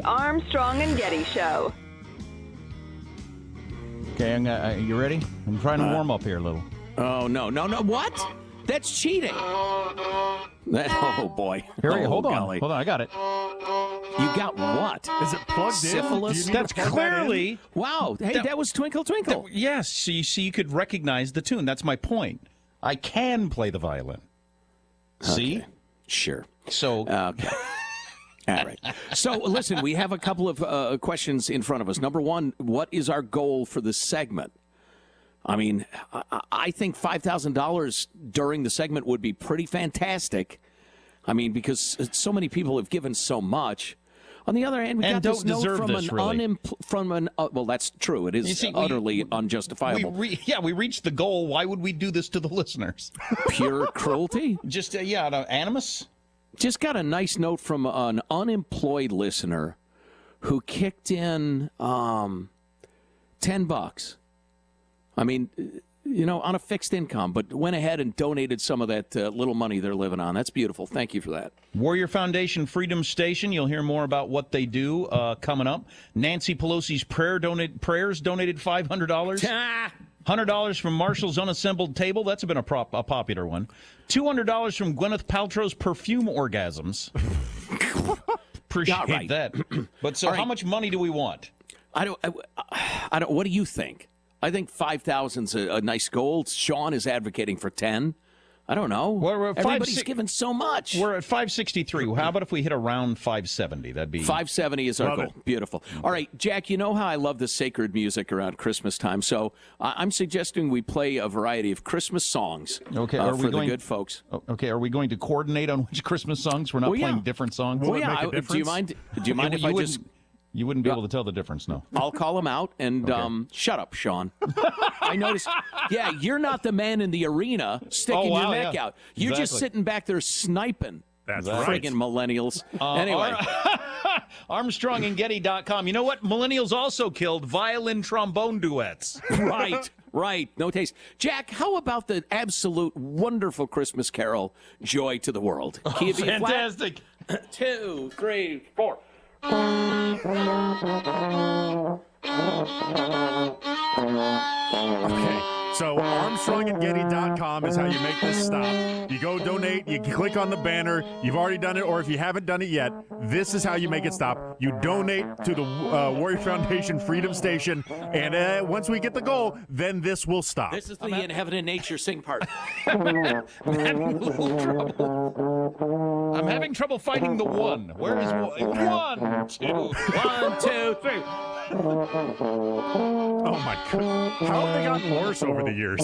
Armstrong and Getty Show. Okay, you ready? I'm trying to warm up here a little. Oh, no. What? That's cheating. Oh, boy. Hold on. Golly. Hold on, I got it. You got what? Is it plugged Syphilis? in? That's clearly... Wow. Hey, that was Twinkle Twinkle. Yes, so you could recognize the tune. That's my point. I can play the violin. See? Okay. Sure. So... Okay. All right. So, listen, we have a couple of questions in front of us. Number one, what is our goal for this segment? I mean, I think $5,000 during the segment would be pretty fantastic. I mean, because so many people have given so much. On the other hand, we got this note from well, that's true. It is utterly unjustifiable. We reached the goal. Why would we do this to the listeners? Pure cruelty? Just, animus? Just got a nice note from an unemployed listener who kicked in $10. I mean, on a fixed income, but went ahead and donated some of that little money they're living on. That's beautiful. Thank you for that. Warrior Foundation Freedom Station. You'll hear more about what they do coming up. Nancy Pelosi's prayers donated $500. $100 from Marshall's Unassembled Table. That's been a popular one. $200 from Gwyneth Paltrow's perfume orgasms. Appreciate that. But so, how much money do we want? I don't. What do you think? I think 5,000's a nice goal. Sean is advocating for 10. I don't know. Everybody's given so much. We're at 563. How about if we hit around 570? That'd be 570 is our goal. Beautiful. All right, Jack, you know how I love the sacred music around Christmas time, so I'm suggesting we play a variety of Christmas songs for the good folks. Okay, are we going to coordinate on which Christmas songs? We're not playing different songs? Will it make a difference? Do you mind if I just... You wouldn't be able to tell the difference, no. I'll call them out, and shut up, Sean. I noticed, you're not the man in the arena sticking your neck out. You're just sitting back there sniping. That's friggin' millennials. Anyway. ArmstrongandGetty.com. You know what? Millennials also killed violin trombone duets. Right. No taste. Jack, how about the absolute wonderful Christmas carol, Joy to the World? Key of B flat. Fantastic. 2, 3, 4. Okay, so ArmstrongandGetty.com is how you make this stop. You go donate, you click on the banner. You've already done it, or if you haven't done it yet, this is how you make it stop. You donate to the Warrior Foundation Freedom Station, and once we get the goal, then this will stop. This is the In Heaven and Nature sing part. I'm having trouble finding the one. Where is one? 1, 2. 1, 2, 3. Oh, my God. How have they gotten worse over the years?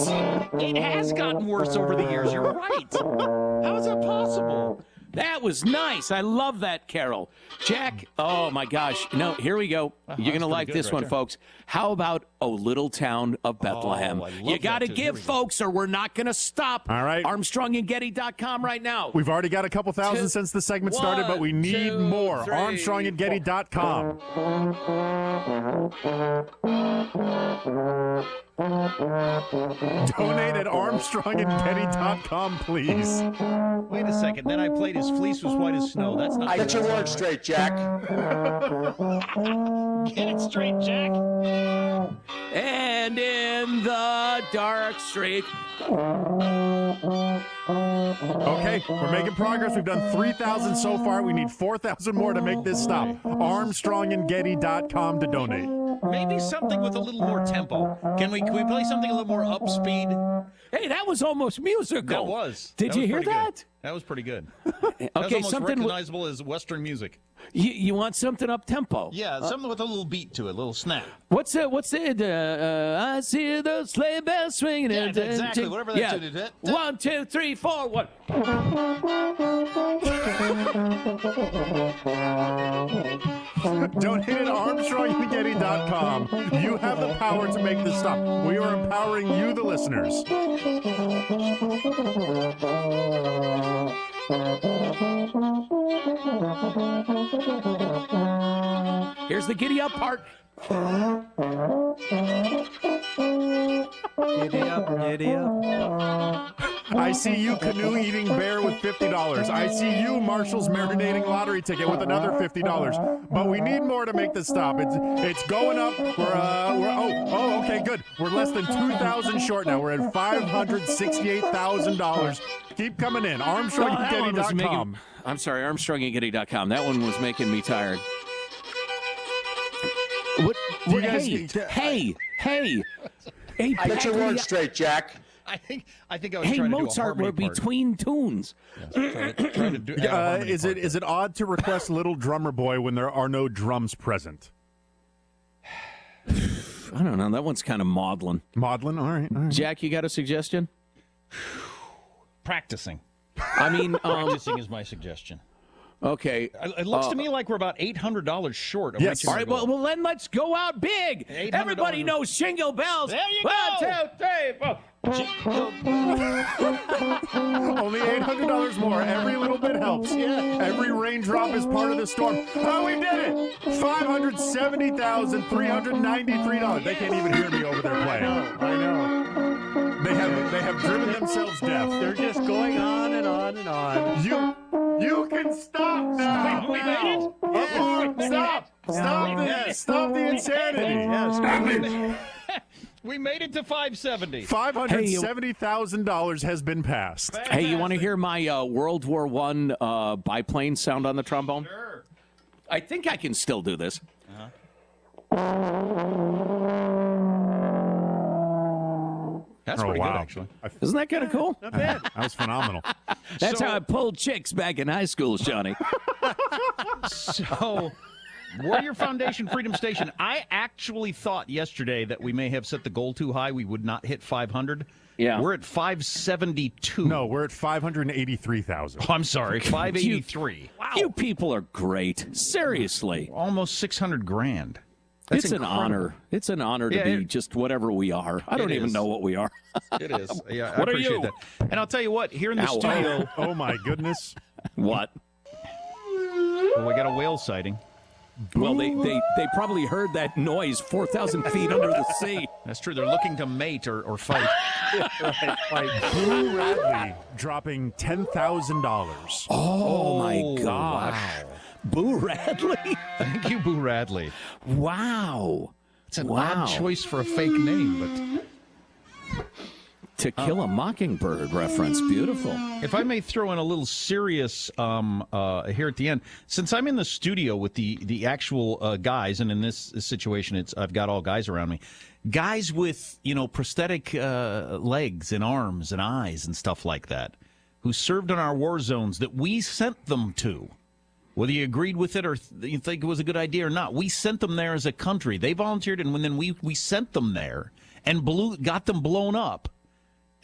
It has gotten worse over the years. You're right. How is that possible? That was nice. I love that carol. Jack, oh, my gosh. No, here we go. You're going to like this one, folks. How about O Little Town of Bethlehem? You got to give, folks, or we're not going to stop. All right. ArmstrongandGetty.com right now. We've already got a couple thousand since the segment started, but we need more. ArmstrongandGetty.com. Donate at ArmstrongandGetty.com, please. Wait a second. Then I played His Fleece Was White as Snow. That's not. Get your words straight, Jack. Get it straight, Jack. And in the dark street. Okay, we're making progress. We've done 3,000 so far. We need 4,000 more to make this stop. ArmstrongandGetty.com to donate. Maybe something with a little more tempo. Can we play something a little more up speed? Hey, that was almost musical. That was. Did you hear that? Good. That was pretty good. Okay, that was almost something recognizable as Western music. You want something up tempo? Yeah, something with a little beat to it, a little snap. What's it? I see those sleigh bells swinging. Yeah, exactly. Whatever that tune is. 1, 2, 3, 4, 1. Donate at ArmstrongandGetty.com. You have the power to make this stop. We are empowering you, the listeners. Here's the giddy up part. Giddy up, giddy up. I see you, canoe-eating bear, with $50. I see you, Marshall's marinating lottery ticket, with another $50. But we need more to make this stop. It's going up. Okay, good. We're less than 2,000 short now. We're at $568,000. Keep coming in. ArmstrongandGetty.com. I'm sorry, ArmstrongandGetty.com. That one was making me tired. Hey, get your words straight, Jack. I think I was hey, trying to do a Mozart, we're between tunes. Is it odd to request Little Drummer Boy when there are no drums present? I don't know. That one's kind of maudlin. Maudlin? All right. Jack, you got a suggestion? Practicing. I mean, practicing is my suggestion. Okay. It looks to me like we're about $800 short. Yes. All right, well, then let's go out big. Everybody knows Jingle Bells. There you go. 1, 2, 3, 4. Only $800 more. Every little bit helps. Yeah. Every raindrop is part of the storm. Oh, we did it! $570,393. They can't even hear me over there playing. I know. They have driven themselves deaf. They're just going on and on and on. You can stop now. We made it. Stop the insanity. Yes. We made it to 570. $570,000 has been passed. Fantastic. Hey, you want to hear my World War I biplane sound on the trombone? Sure. I think I can still do this. That's pretty good, actually. Isn't that kind of cool? Not bad. That was phenomenal. That's how I pulled chicks back in high school, Johnny. So, Warrior Foundation Freedom Station, I actually thought yesterday that we may have set the goal too high. We would not hit 500. Yeah. We're at 572. No, we're at 583,000. Oh, I'm sorry, 583. Wow. You people are great. Seriously. Almost 600 grand. That's it's incredible. an honor. It's an honor to be just whatever we are. I don't even know what we are. It is. Yeah, What I are appreciate you? that. And I'll tell you what, here in the studio, Oh, my goodness. What? well, we got a whale sighting. Well, they probably heard that noise 4,000 feet under the sea. That's true. They're looking to mate or fight. Boo Radley dropping $10,000. Oh, my gosh. Wow. Boo Radley? Thank you, Boo Radley. Wow. It's an odd choice for a fake name, but To Kill a Mockingbird reference. Beautiful. if I may throw in a little serious here at the end, since I'm in the studio with the actual guys, and in this situation, I've got all guys around me, guys with prosthetic legs and arms and eyes and stuff like that, who served in our war zones that we sent them to. Whether you agreed with it or you think it was a good idea or not, we sent them there as a country. They volunteered, and then we sent them there and got them blown up.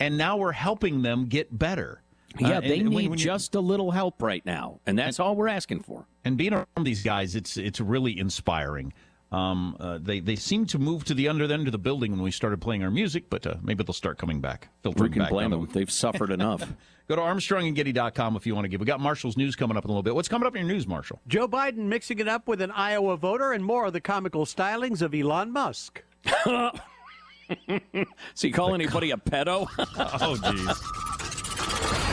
And now we're helping them get better. Yeah, they need just a little help right now, and that's all we're asking for. And being around these guys, it's really inspiring. They seem to move to the under end of the building when we started playing our music, but maybe they'll start coming back. We can blame them. They've suffered enough. Go to ArmstrongandGetty.com if you want to give. We got Marshall's news coming up in a little bit. What's coming up in your news, Marshall? Joe Biden mixing it up with an Iowa voter and more of the comical stylings of Elon Musk. So you call anybody a pedo? Oh, geez.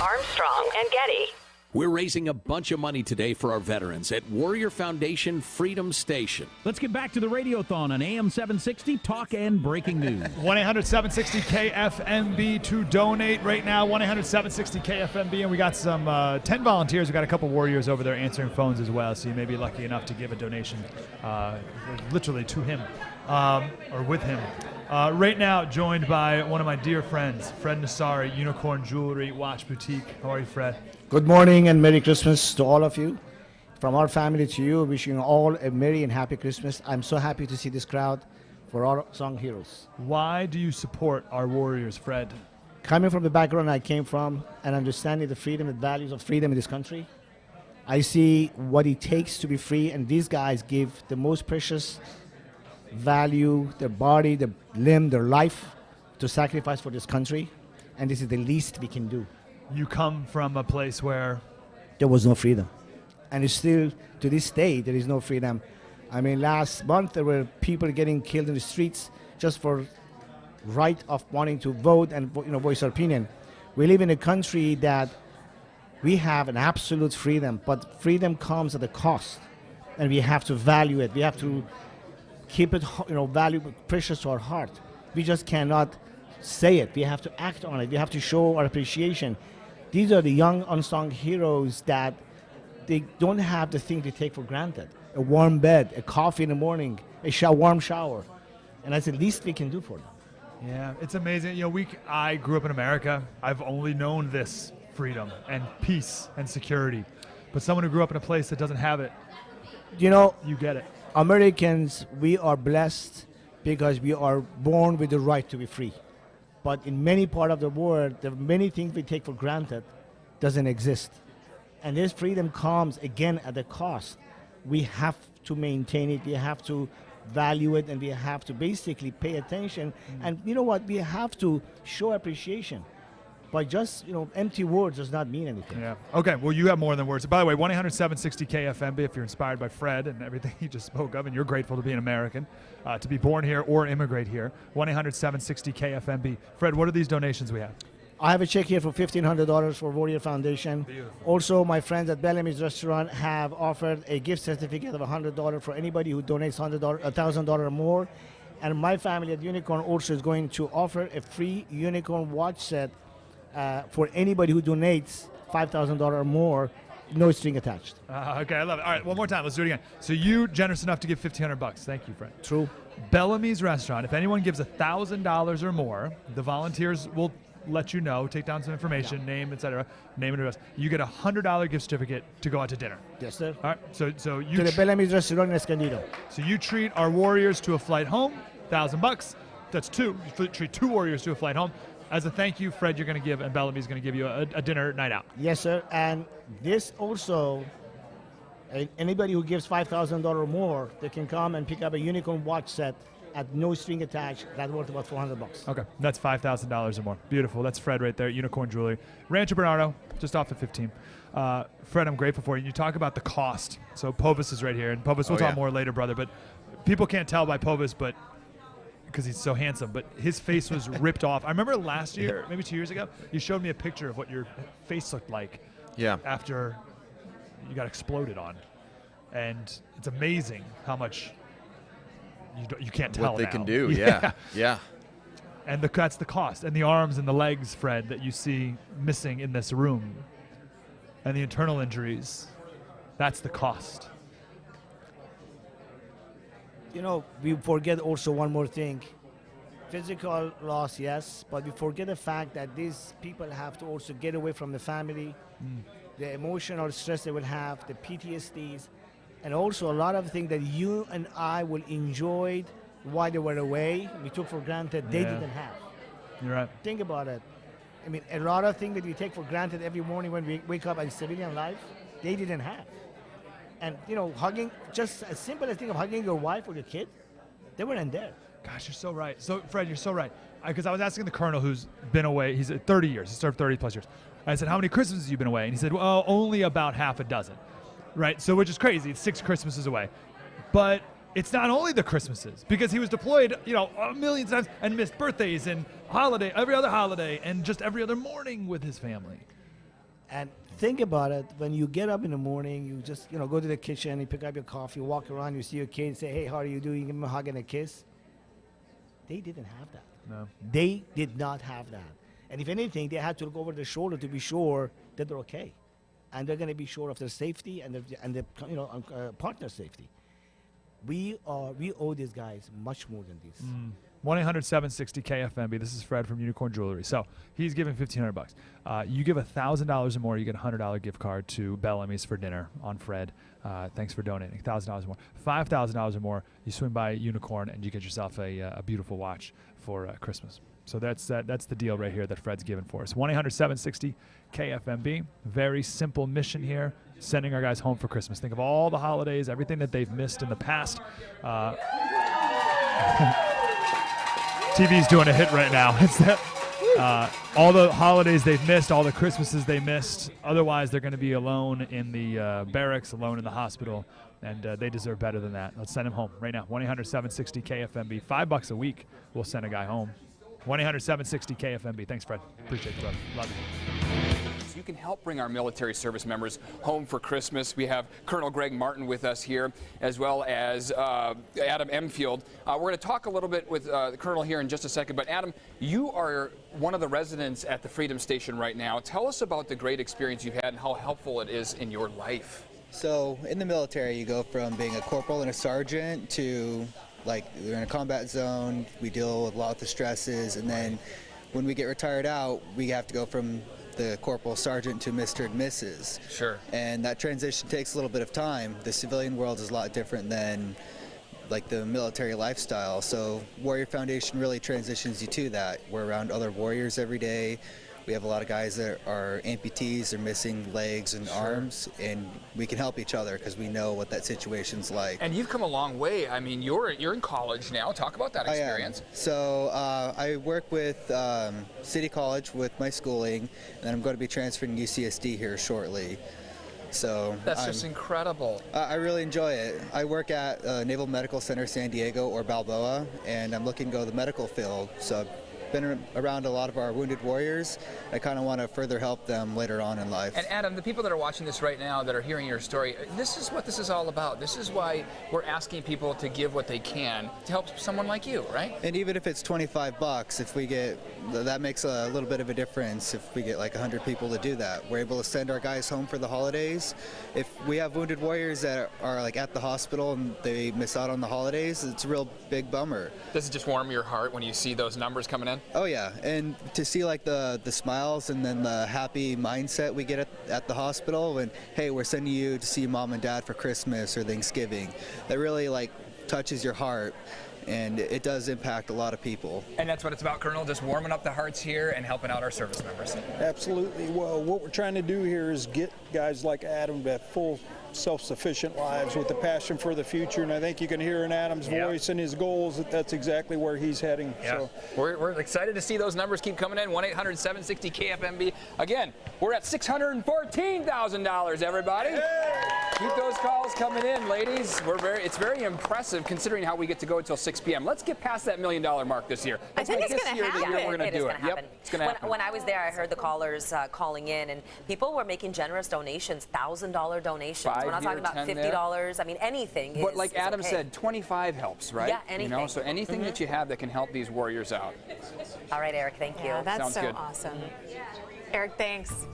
Armstrong and Getty. We're raising a bunch of money today for our veterans at Warrior Foundation Freedom Station. Let's get back to the Radiothon on AM 760, talk and breaking news. 1-800-760-KFMB to donate right now. 1-800-760-KFMB, and we got some 10 volunteers. We got a couple warriors over there answering phones as well, so you may be lucky enough to give a donation literally to him or with him. Right now, joined by one of my dear friends, Fred Nassari, Unicorn Jewelry Watch Boutique. How are you, Fred? Good morning and Merry Christmas to all of you. From our family to you, wishing you all a Merry and Happy Christmas. I'm so happy to see this crowd for our song heroes. Why do you support our warriors, Fred? Coming from the background I came from and understanding the freedom and values of freedom in this country, I see what it takes to be free, and these guys give the most precious value, their body, their limb, their life to sacrifice for this country, and this is the least we can do. You come from a place where there was no freedom, and it's still to this day there is no freedom. I mean, last month there were people getting killed in the streets just for right of wanting to vote and voice their opinion. We live in a country that we have an absolute freedom, but freedom comes at a cost, and we have to value it. We have to keep it, precious to our heart. We just cannot say it. We have to act on it. We have to show our appreciation. These are the young unsung heroes that they don't have the thing they take for granted. A warm bed, a coffee in the morning, a warm shower. And that's the least we can do for them. Yeah, it's amazing. I grew up in America. I've only known this freedom and peace and security. But someone who grew up in a place that doesn't have it, you get it. Americans, we are blessed because we are born with the right to be free. But in many parts of the world, there are many things we take for granted doesn't exist. And this freedom comes, again, at a cost. We have to maintain it. We have to value it, and we have to basically pay attention. And you know what? We have to show appreciation. But just, empty words does not mean anything. Yeah. Okay, well, you have more than words. By the way, 1-800-760-KFMB if you're inspired by Fred and everything he just spoke of, and you're grateful to be an American, to be born here or immigrate here. 1-800-760-KFMB. Fred, what are these donations we have? I have a check here for $1,500 for Warrior Foundation. Beautiful. Also, my friends at Bellamy's Restaurant have offered a gift certificate of $100 for anybody who donates $1,000 or more. And my family at Unicorn also is going to offer a free Unicorn watch set for anybody who donates $5,000 or more, no string attached. Okay, I love it. All right, one more time. Let's do it again. So you generous enough to give $1,500. Thank you, Fred. True. Bellamy's Restaurant. If anyone gives $1,000 or more, the volunteers will let you know, take down some information, name, etc., name and address. You get a $100 gift certificate to go out to dinner. Yes, sir. All right. So you to the Bellamy's Restaurant in Escondido. So you treat our Warriors to a flight home, $1,000. That's two. You treat two Warriors to a flight home. As a thank you, Fred, you're going to give, and Bellamy's going to give you a dinner night out. Yes, sir. And this also, anybody who gives $5,000 or more, they can come and pick up a Unicorn watch set at no string attached. That's worth about $400. Okay, that's $5,000 or more. Beautiful. That's Fred right there, Unicorn Jewelry. Rancho Bernardo, just off at 15. Fred, I'm grateful for you. You talk about the cost. So Povis is right here, and Povis, we'll talk more later, brother. But people can't tell by Povis, but because he's so handsome, but his face was ripped off. I remember last year, maybe 2 years ago, you showed me a picture of what your face looked like after you got exploded on. And it's amazing how much you can't tell what they now. Can do. Yeah. And that's the cost. And the arms and the legs, Fred, that you see missing in this room, and the internal injuries, that's the cost. We forget also one more thing. Physical loss, yes, but we forget the fact that these people have to also get away from the family, the emotional stress they will have, the PTSDs, and also a lot of things that you and I will enjoy while they were away, we took for granted they didn't have. You're right. Think about it. I mean, a lot of things that we take for granted every morning when we wake up in civilian life, they didn't have. And, hugging, just as simple as think of hugging your wife or your kid, they weren't there. Gosh, you're so right. So, Fred, you're so right. Because I was asking the colonel who's been away, he's 30 years, he served 30 plus years. I said, how many Christmases have you been away? And he said, well, only about half a dozen. Right? So, which is crazy. It's 6 Christmases away. But it's not only the Christmases, because he was deployed, a million times and missed birthdays and every other holiday, and just every other morning with his family. And think about it. When you get up in the morning, you just, go to the kitchen, you pick up your coffee, walk around, you see your kid, say, hey, how are you doing? Give them a hug and a kiss. They didn't have that. No. They did not have that. And if anything, they had to look over their shoulder to be sure that they're okay. And they're going to be sure of their safety and their partner's safety. We owe these guys much more than this. 1-800-760-KFMB. This is Fred from Unicorn Jewelry. So he's giving $1,500. You give $1,000 or more, you get a $100 gift card to Bellamy's for dinner on Fred. Thanks for donating. $1,000 or more. $5,000 or more, you swing by Unicorn and you get yourself a beautiful watch for Christmas. So that's the deal right here that Fred's giving for us. 1-800-760-KFMB. Very simple mission here, sending our guys home for Christmas. Think of all the holidays, everything that they've missed in the past. TV's doing a hit right now. It's that all the holidays they've missed, all the Christmases they missed. Otherwise, they're going to be alone in the barracks, alone in the hospital, and they deserve better than that. Let's send them home right now. 1-800-760-KFMB. $5 a week, we'll send a guy home. 1-800-760-KFMB. Thanks, Fred. Appreciate you, brother. Love you. You can help bring our military service members home for Christmas. We have Colonel Greg Martin with us here, as well as Adam Emfield. We're going to talk a little bit with the Colonel here in just a second. But Adam, you are one of the residents at the Freedom Station right now. Tell us about the great experience you've had and how helpful it is in your life. So in the military, you go from being a corporal and a sergeant to, like, we're in a combat zone. We deal with a lot of the stresses, and then when we get retired out, we have to go from the corporal sergeant to Mr. and Mrs. Sure. And that transition takes a little bit of time. The civilian world is a lot different than like the military lifestyle. So Warrior Foundation really transitions you to that. We're around other warriors every day. We have a lot of guys that are amputees, they're missing legs and arms, and we can help each other because we know what that situation's like. And you've come a long way. I mean, you're in college now. Talk about that experience. So I work with City College with my schooling, and then I'm going to be transferring to UCSD here shortly. So that's just incredible. I really enjoy it. I work at Naval Medical Center San Diego or Balboa, and I'm looking to go to the medical field. So I've been around a lot of our wounded warriors. I kind of want to further help them later on in life. And Adam, the people that are watching this right now, that are hearing your story, this is what this is all about. This is why we're asking people to give what they can to help someone like you, right? And even if it's $25, if we get, that makes a little bit of a difference. If we get like 100 people to do that, we're able to send our guys home for the holidays. If we have wounded warriors that are like at the hospital and they miss out on the holidays, it's a real big bummer. Does it just warm your heart when you see those numbers coming in? Oh yeah, and to see like the smiles and then the happy mindset we get at the hospital when, hey, we're sending you to see mom and dad for Christmas or Thanksgiving, that really like touches your heart, and it does impact a lot of people. And that's what it's about, Colonel, just warming up the hearts here and helping out our service members. Absolutely. Well, what we're trying to do here is get guys like Adam to have full self-sufficient lives with a passion for the future, and I think you can hear in Adam's voice and his goals that that's exactly where he's heading. Yeah. So we're excited to see those numbers keep coming in. 1-800-760-KFMB. Again, we're at $614,000, everybody. Keep those calls coming in, ladies. It's very impressive considering how we get to go until 6 p.m. Let's get past that $1 million mark this year. I think it's going to happen. We're going to do it. Yep, it's going to happen. When I was there, I heard the callers calling in, and people were making generous donations, $1,000 donations. We're not talking about $50. I mean, anything. But like Adam said, 25 helps, right? Yeah, anything. You know, so anything that you have that can help these warriors out. All right, Eric, thank you. Yeah, that's Sounds so good. awesome. Eric, thanks.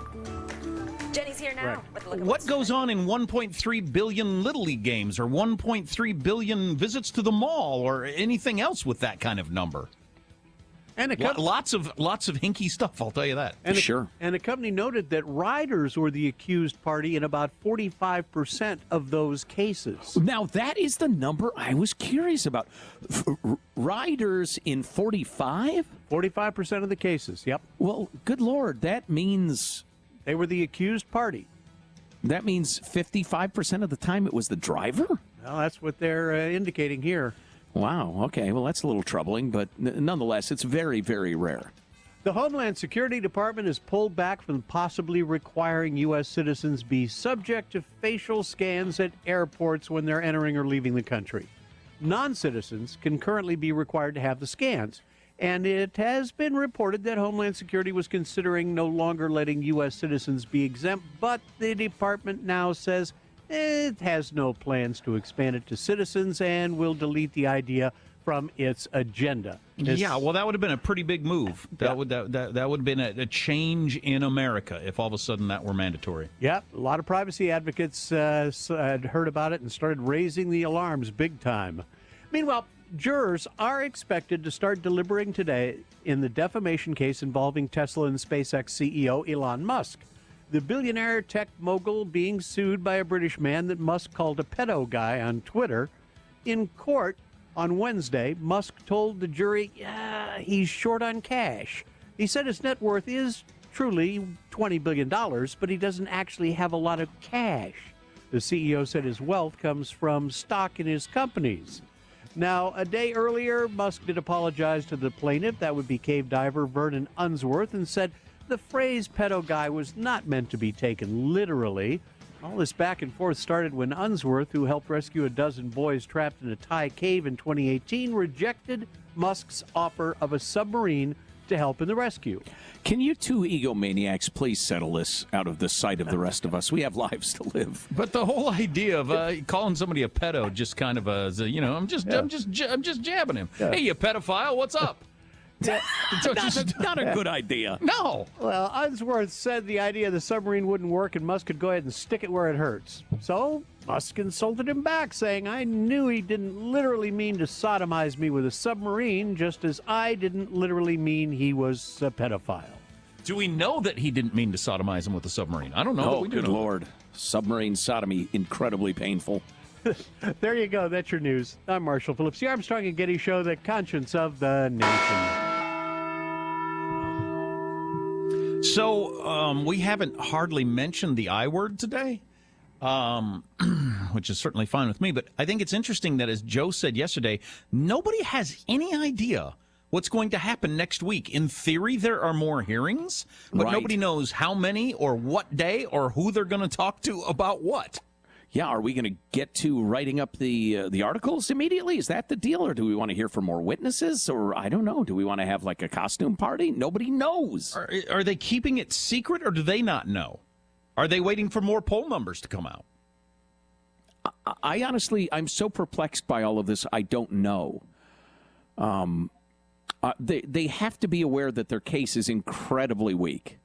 Jenny's here now. Right. What goes on in 1.3 billion Little League games or 1.3 billion visits to the mall or anything else with that kind of number? And lots of hinky stuff, I'll tell you that. And sure. And the company noted that riders were the accused party in about 45% of those cases. Now, that is the number I was curious about. Riders in 45? 45% of the cases, yep. Well, good Lord, that means... They were the accused party. That means 55% of the time it was the driver? Well, that's what they're indicating here. Wow, okay. Well, that's a little troubling, but nonetheless, it's very, very rare. The Homeland Security Department has pulled back from possibly requiring U.S. citizens be subject to facial scans at airports when they're entering or leaving the country. Non-citizens can currently be required to have the scans, and it has been reported that Homeland Security was considering no longer letting U.S. citizens be exempt, but the department now says it has no plans to expand it to citizens and will delete the idea from its agenda. Yeah, well, that would have been a pretty big move. That would have been a change in America if all of a sudden that were mandatory. Yeah, a lot of privacy advocates had heard about it and started raising the alarms big time. Meanwhile, jurors are expected to start deliberating today in the defamation case involving Tesla and SpaceX CEO Elon Musk. The billionaire tech mogul being sued by a British man that Musk called a pedo guy on Twitter. In court on Wednesday, Musk told the jury he's short on cash. He said his net worth is truly $20 billion, but he doesn't actually have a lot of cash. The CEO said his wealth comes from stock in his companies. Now, a day earlier, Musk did apologize to the plaintiff, that would be cave diver Vernon Unsworth, and said the phrase pedo guy was not meant to be taken literally. All this back and forth started when Unsworth, who helped rescue a dozen boys trapped in a Thai cave in 2018, rejected Musk's offer of a submarine to help in the rescue. Can you two egomaniacs please settle this out of the sight of the rest of us? We have lives to live. But the whole idea of calling somebody a pedo just kind of I'm just jabbing him. Yeah. Hey, you pedophile, what's up? Not a good idea. No. Well, Unsworth said the idea of the submarine wouldn't work and Musk could go ahead and stick it where it hurts. So Musk insulted him back, saying, I knew he didn't literally mean to sodomize me with a submarine, just as I didn't literally mean he was a pedophile. Do we know that he didn't mean to sodomize him with a submarine? I don't know. Oh, we do good know. Lord. Submarine sodomy, incredibly painful. There you go. That's your news. I'm Marshall Phillips, the Armstrong and Getty Show, the conscience of the nation. So we haven't hardly mentioned the I word today, which is certainly fine with me. But I think it's interesting that, as Joe said yesterday, nobody has any idea what's going to happen next week. In theory, there are more hearings, but nobody knows how many or what day or who they're going to talk to about what. Yeah, are we going to get to writing up the articles immediately? Is that the deal? Or do we want to hear from more witnesses? Or I don't know. Do we want to have like a costume party? Nobody knows. Are they keeping it secret or do they not know? Are they waiting for more poll numbers to come out? I honestly, I'm so perplexed by all of this, I don't know. They have to be aware that their case is incredibly weak.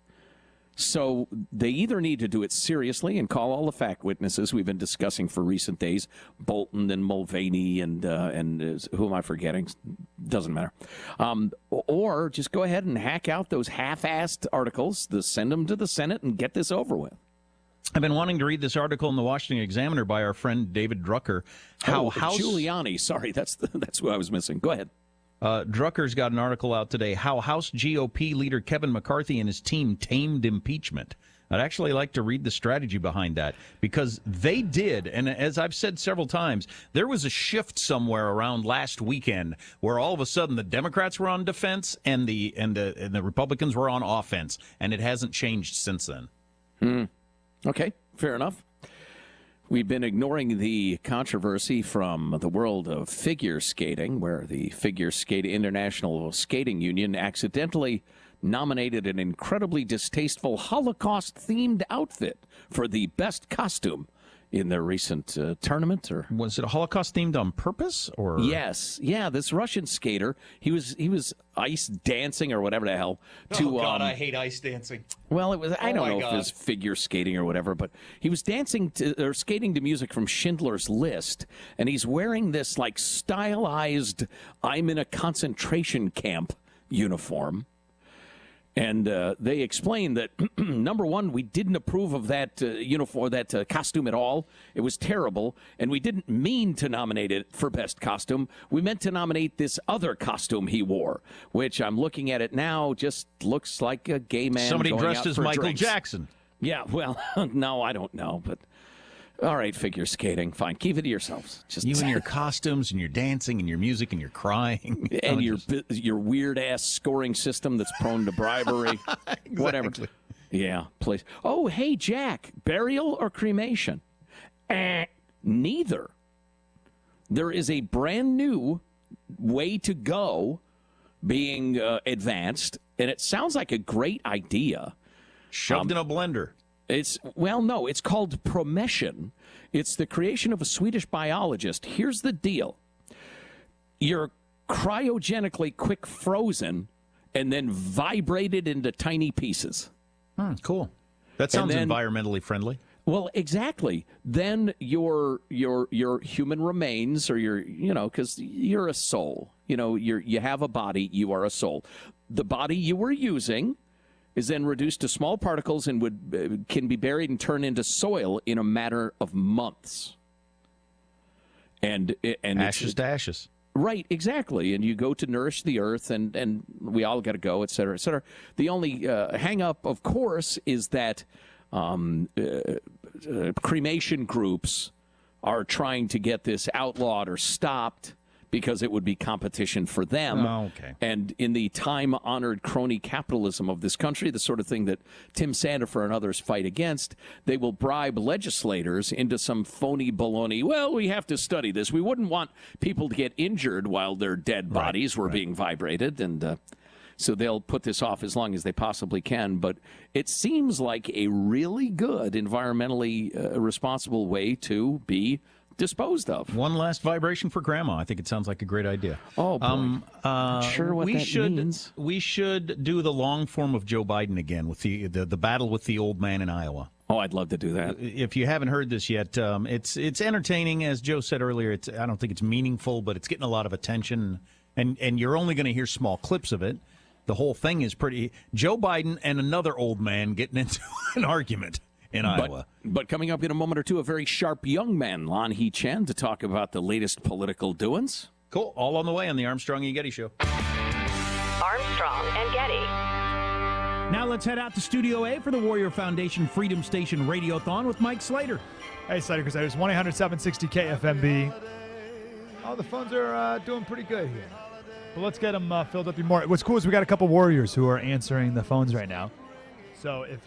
So they either need to do it seriously and call all the fact witnesses we've been discussing for recent days, Bolton and Mulvaney and who am I forgetting? Doesn't matter. Or just go ahead and hack out those half-assed articles, send them to the Senate and get this over with. I've been wanting to read this article in the Washington Examiner by our friend David Drucker. Giuliani. Sorry, that's who I was missing. Go ahead. Drucker's got an article out today, How House GOP leader Kevin McCarthy and his team tamed impeachment. I'd actually like to read the strategy behind that, because they did, and as I've said several times, there was a shift somewhere around last weekend where all of a sudden the Democrats were on defense and the Republicans were on offense, and it hasn't changed since then. Okay, fair enough. We've been ignoring the controversy from the world of figure skating, where the Figure Skating International Skating Union accidentally nominated an incredibly distasteful Holocaust-themed outfit for the best costume in their recent tournament. Or was it a Holocaust-themed on purpose? Or yes, yeah, this Russian skater, he was ice dancing or whatever the hell. I hate ice dancing. Well, it was I don't know if it was figure skating or whatever, but he was dancing or skating to music from Schindler's List, and he's wearing this like stylized "I'm in a concentration camp" uniform. And they explained that, number one, we didn't approve of that uniform, that costume at all. It was terrible, and we didn't mean to nominate it for best costume. We meant to nominate this other costume he wore, which I'm looking at it now, just looks like a gay man. Somebody going dressed out as for Michael drinks. Jackson. Yeah, well, no, I don't know, but all right, figure skating, fine. Keep it to yourselves. Just you and your costumes and your dancing and your music and your crying. And your weird-ass scoring system that's prone to bribery. Exactly. Whatever. Yeah, please. Oh, hey, Jack, burial or cremation? Neither. There is a brand new way to go being advanced, and it sounds like a great idea. Shoved in a blender. It's called promession. It's the creation of a Swedish biologist. Here's the deal. You're cryogenically quick frozen and then vibrated into tiny pieces. Cool. That sounds environmentally friendly. Well, exactly. Then your human remains, or because you're a soul. You have a body, you are a soul. The body you were using is then reduced to small particles and can be buried and turned into soil in a matter of months. And ashes to ashes. Right, exactly. And you go to nourish the earth, and we all got to go, et cetera, et cetera. The only hang up, of course, is that cremation groups are trying to get this outlawed or stopped because it would be competition for them. Oh, okay. And in the time-honored crony capitalism of this country, the sort of thing that Tim Sandifer and others fight against, they will bribe legislators into some phony baloney. Well, we have to study this. We wouldn't want people to get injured while their dead bodies were being vibrated, and so they'll put this off as long as they possibly can. But it seems like a really good, environmentally responsible way to be disposed of. One last vibration for Grandma. I think it sounds like a great idea. Oh, boy. Not sure what that means. We should do the long form of Joe Biden again with the battle with the old man in Iowa. Oh, I'd love to do that. If you haven't heard this yet, it's entertaining. As Joe said earlier, I don't think it's meaningful, but it's getting a lot of attention, and you're only going to hear small clips of it. The whole thing is pretty. Joe Biden and another old man getting into an argument in Iowa. But coming up in a moment or two, a very sharp young man, Lan He-Chen, to talk about the latest political doings. Cool. All on the way on the Armstrong and Getty Show. Armstrong and Getty. Now let's head out to Studio A for the Warrior Foundation Freedom Station Radiothon with Mike Slater. Hey, Slater Crusaders, 1-800-760-KFMB. Oh, the phones are doing pretty good here. But let's get them filled up even more. What's cool is we got a couple Warriors who are answering the phones right now. So if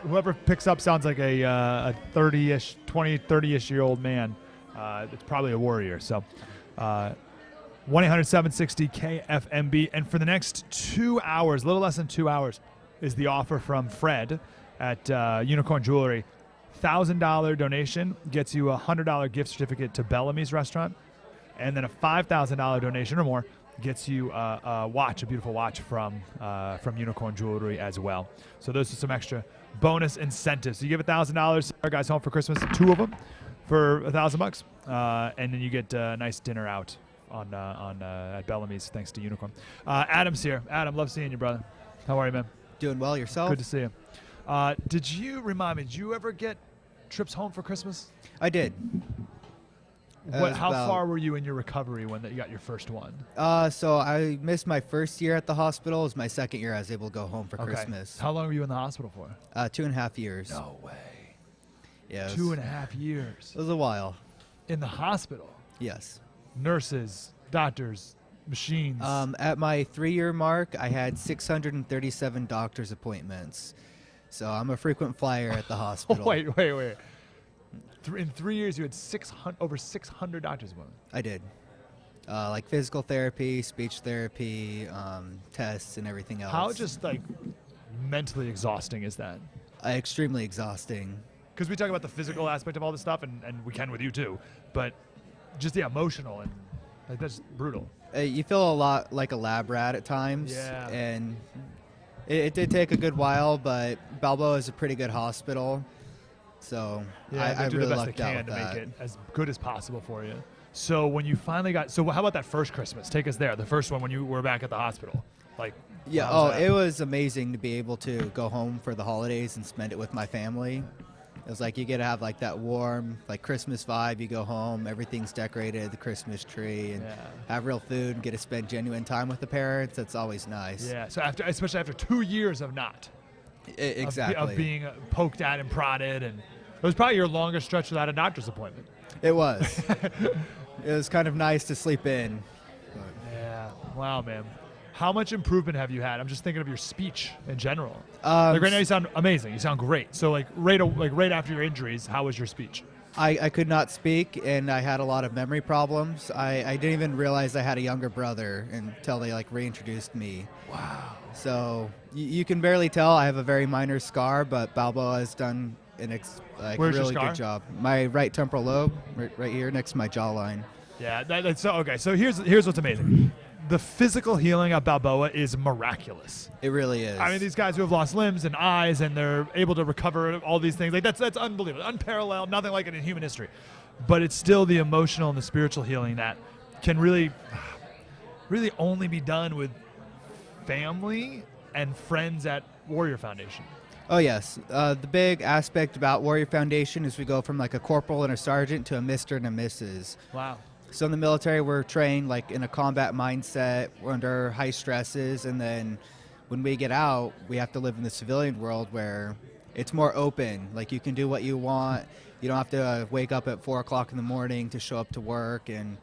whoever picks up sounds like a 30-ish, 20, 30-ish year old man, it's probably a Warrior. So 1-800-760-KFMB. And for the next 2 hours, a little less than 2 hours, is the offer from Fred at Unicorn Jewelry. $1,000 donation gets you a $100 gift certificate to Bellamy's restaurant. And then a $5,000 donation or more gets you a watch, a beautiful watch from Unicorn Jewelry as well. So those are some extra bonus incentives. So you give $1,000, our guys home for Christmas, 2 of them for $1,000, and then you get a nice dinner out at Bellamy's thanks to Unicorn. Adam's here. Adam, love seeing you, brother. How are you, man? Doing well yourself. Good to see you. Did you ever get trips home for Christmas? I did. How far were you in your recovery when you got your first one? So I missed my first year at the hospital. It was my second year I was able to go home for Christmas. How long were you in the hospital for? 2.5 years. No way. Yeah. 2.5 years. It was a while. In the hospital? Yes. Nurses, doctors, machines. At my 3-year mark, I had 637 doctor's appointments. So I'm a frequent flyer at the hospital. Wait. In 3 years, you had over 600 doctor's appointments. I did. Like physical therapy, speech therapy, tests, and everything else. How just mentally exhausting is that? Extremely exhausting. Because we talk about the physical aspect of all this stuff, and we can with you too, but just the emotional, and that's brutal. You feel a lot like a lab rat at times. Yeah. And it did take a good while, but Balboa is a pretty good hospital. So yeah, I do really the best lucked they out can with to that. make it as good as possible for you. So when you finally got, how about that first Christmas? Take us there. The first one when you were back at the hospital. Yeah. It was amazing to be able to go home for the holidays and spend it with my family. It was like you get to have that warm Christmas vibe. You go home, everything's decorated, the Christmas tree, and have real food. And get to spend genuine time with the parents. That's always nice. Yeah. So especially after 2 years of not. Exactly. Of being poked at and prodded, and it was probably your longest stretch without a doctor's appointment. It was. It was kind of nice to sleep in. Yeah. Wow, man. How much improvement have you had? I'm just thinking of your speech in general. Right now you sound amazing. You sound great. So right after your injuries, how was your speech? I could not speak, and I had a lot of memory problems. I didn't even realize I had a younger brother until they reintroduced me. Wow. So you can barely tell. I have a very minor scar, but Balboa has done really good job. My right temporal lobe, right here next to my jawline. Yeah. Okay. So here's what's amazing. The physical healing of Balboa is miraculous. It really is. I mean, these guys who have lost limbs and eyes, and they're able to recover all these things. That's unbelievable, unparalleled, nothing like it in human history. But it's still the emotional and the spiritual healing that can really only be done with family and friends at Warrior Foundation. Oh, yes. The big aspect about Warrior Foundation is we go from a corporal and a sergeant to a Mr. and a Mrs. Wow. So in the military, we're trained in a combat mindset. We're under high stresses, and then when we get out, we have to live in the civilian world where it's more open. You can do what you want. You don't have to wake up at 4 o'clock in the morning to show up to work, and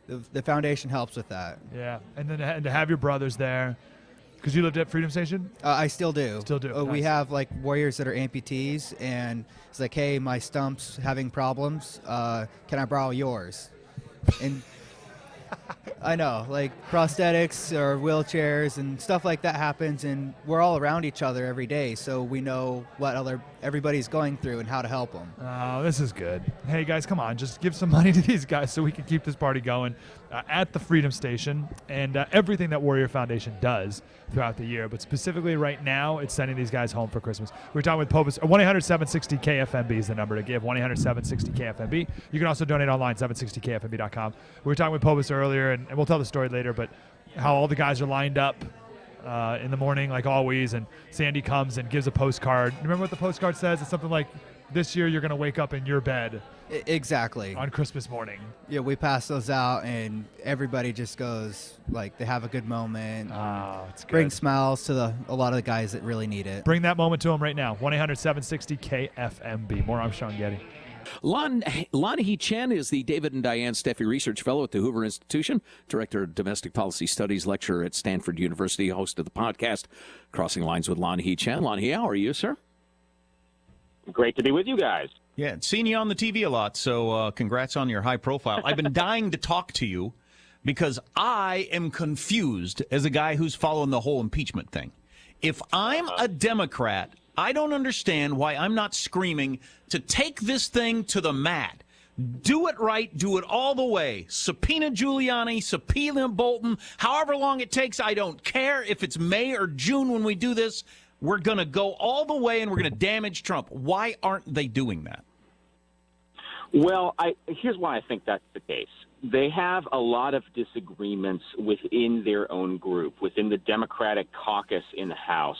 The foundation helps with that. Yeah, and then to have your brothers there, because you lived at Freedom Station? I still do. Still do. Nice. We have like warriors that are amputees, and it's like, hey, my stump's having problems. Can I borrow yours? And I know, like prosthetics or wheelchairs and stuff like that happens, and we're all around each other every day, so we know what everybody's going through and how to help them. Oh, this is good. Hey, guys, come on. Just give some money to these guys so we can keep this party going at the Freedom Station and everything that Warrior Foundation does throughout the year. But specifically right now, it's sending these guys home for Christmas. We're talking with Popus. 1-800-760-KFMB is the number to give, 1-800-760-KFMB. You can also donate online, 760KFMB.com. We were talking with Popus earlier, and we'll tell the story later, but how all the guys are lined up in the morning, like always, and Sandy comes and gives a postcard. Remember what the postcard says? It's something like, this year you're going to wake up in your bed. Exactly. On Christmas morning. Yeah, we pass those out, and everybody just goes, like, they have a good moment. It's good. Bring smiles to a lot of the guys that really need it. Bring that moment to them right now. 1-800-760-KFMB. More Armstrong and Getty. Lan Hee Chen is the David and Diane Steffi Research Fellow at the Hoover Institution, Director of Domestic Policy Studies, lecturer at Stanford University, host of the podcast Crossing Lines with Lan Hee Chen. Lan Hee, how are you, sir? Great to be with you guys. Yeah, seen you on the TV a lot, so congrats on your high profile. I've been dying to talk to you because I am confused as a guy who's following the whole impeachment thing. If I'm a Democrat, I don't understand why I'm not screaming to take this thing to the mat. Do it right. Do it all the way. Subpoena Giuliani, subpoena Bolton, however long it takes. I don't care if it's May or June when we do this. We're going to go all the way and we're going to damage Trump. Why aren't they doing that? Well, here's why I think that's the case. They have a lot of disagreements within their own group, within the Democratic caucus in the House.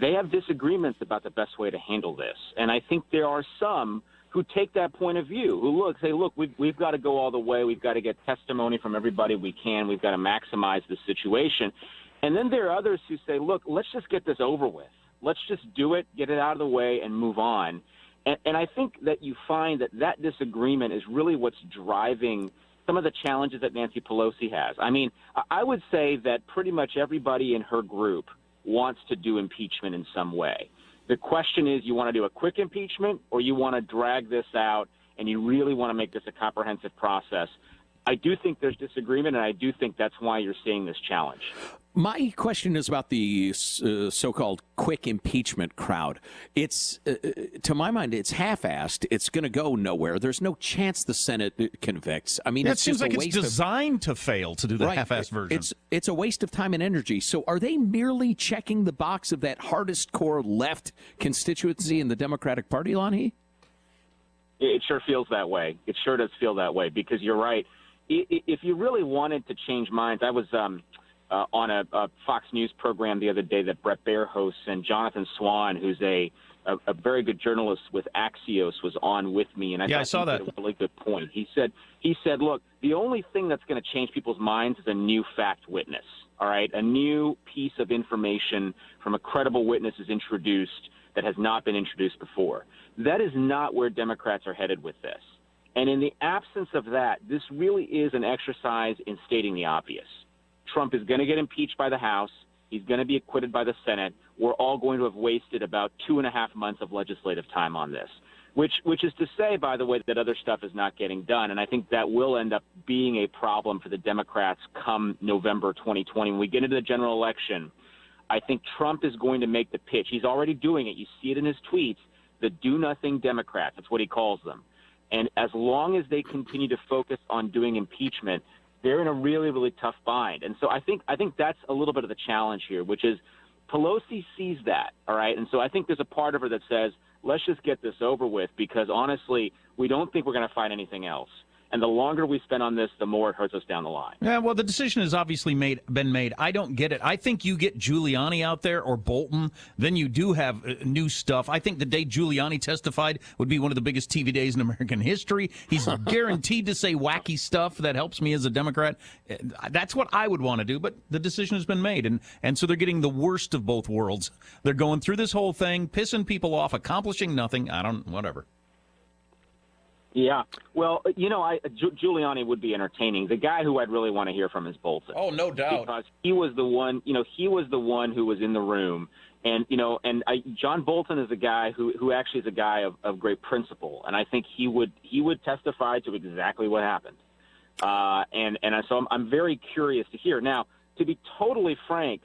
They have disagreements about the best way to handle this. And I think there are some who take that point of view, who say, look, we've got to go all the way. We've got to get testimony from everybody we can. We've got to maximize the situation. And then there are others who say, look, let's just get this over with. Let's just do it, get it out of the way, and move on. And I think that you find that disagreement is really what's driving some of the challenges that Nancy Pelosi has. I mean, I would say that pretty much everybody in her group wants to do impeachment in some way. The question is, you want to do a quick impeachment or you want to drag this out and you really want to make this a comprehensive process? I do think there's disagreement, and I do think that's why you're seeing this challenge. My question is about the so-called quick impeachment crowd. It's, to my mind, it's half-assed. It's going to go nowhere. There's no chance the Senate convicts. I mean, it it's seems just like it's designed to fail to do the half-assed version. It's a waste of time and energy. So are they merely checking the box of that hardest core left constituency in the Democratic Party, Lonnie? It sure feels that way. It sure does feel that way, because you're right. If you really wanted to change minds, I was on a Fox News program the other day that Brett Baer hosts, and Jonathan Swan, who's a very good journalist with Axios, was on with me, and I saw that. He made a really good point. He said, look, the only thing that's going to change people's minds is a new fact witness. All right, a new piece of information from a credible witness is introduced that has not been introduced before. That is not where Democrats are headed with this. And in the absence of that, this really is an exercise in stating the obvious. Trump is going to get impeached by the House. He's going to be acquitted by the Senate. We're all going to have wasted about 2.5 months of legislative time on this, which is to say, by the way, that other stuff is not getting done. And I think that will end up being a problem for the Democrats come November 2020. When we get into the general election, I think Trump is going to make the pitch. He's already doing it. You see it in his tweets, the do-nothing Democrats. That's what he calls them. And as long as they continue to focus on doing impeachment, they're in a really, really tough bind. And so I think that's a little bit of the challenge here, which is Pelosi sees that, all right? And so I think there's a part of her that says, let's just get this over with, because honestly, we don't think we're going to find anything else. And the longer we spend on this, the more it hurts us down the line. Yeah, well, the decision has obviously been made. I don't get it. I think you get Giuliani out there or Bolton, then you do have new stuff. I think the day Giuliani testified would be one of the biggest TV days in American history. He's guaranteed to say wacky stuff that helps me as a Democrat. That's what I would want to do, but the decision has been made. And so they're getting the worst of both worlds. They're going through this whole thing, pissing people off, accomplishing nothing. Whatever. Yeah. Well, Giuliani would be entertaining. The guy who I'd really want to hear from is Bolton. Oh, no doubt. Because he was the one, he was the one who was in the room. And, John Bolton is a guy who actually is a guy of great principle. And I think he would testify to exactly what happened. So I'm very curious to hear. Now, to be totally frank,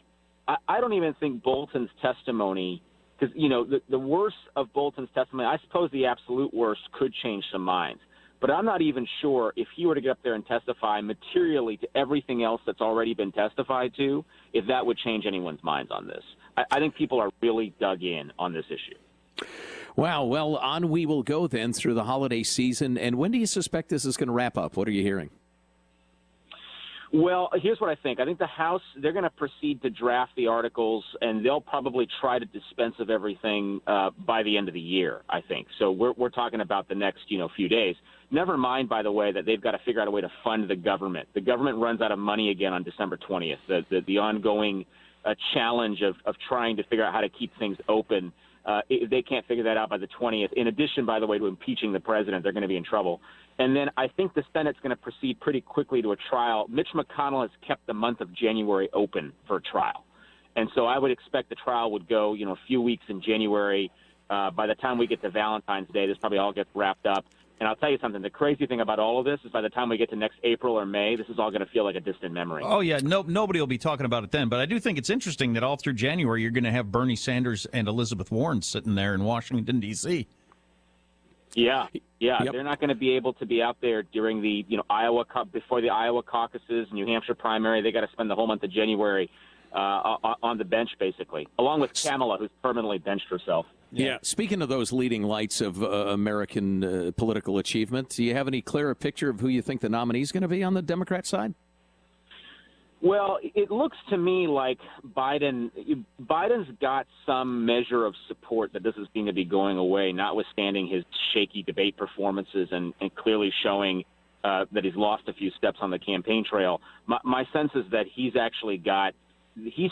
I don't even think Bolton's testimony, because, the worst of Bolton's testimony, I suppose the absolute worst could change some minds. But I'm not even sure if he were to get up there and testify materially to everything else that's already been testified to, if that would change anyone's minds on this. I think people are really dug in on this issue. Wow. Well, on we will go then through the holiday season. And when do you suspect this is going to wrap up? What are you hearing? Well, here's what I think. I think the House, they're going to proceed to draft the articles, and they'll probably try to dispense of everything by the end of the year, I think. So we're talking about the next, few days. Never mind, by the way, that they've got to figure out a way to fund the government. The government runs out of money again on December 20th. The ongoing challenge of trying to figure out how to keep things open. If they can't figure that out by the 20th, in addition, by the way, to impeaching the president, they're going to be in trouble. And then I think the Senate's going to proceed pretty quickly to a trial. Mitch McConnell has kept the month of January open for a trial. And so I would expect the trial would go, a few weeks in January. By the time we get to Valentine's Day, this probably all gets wrapped up. And I'll tell you something, the crazy thing about all of this is by the time we get to next April or May, this is all going to feel like a distant memory. Oh, yeah, nobody will be talking about it then. But I do think it's interesting that all through January you're going to have Bernie Sanders and Elizabeth Warren sitting there in Washington, D.C. Yeah. Yep. They're not going to be able to be out there during the before the Iowa caucuses, New Hampshire primary. They got to spend the whole month of January on the bench, basically, along with Kamala, who's permanently benched herself. Yeah. Speaking of those leading lights of American political achievement, do you have any clearer picture of who you think the nominee is going to be on the Democrat side? Well, it looks to me like Biden's got some measure of support that this is going to be going away, notwithstanding his shaky debate performances and clearly showing that he's lost a few steps on the campaign trail. My sense is that he's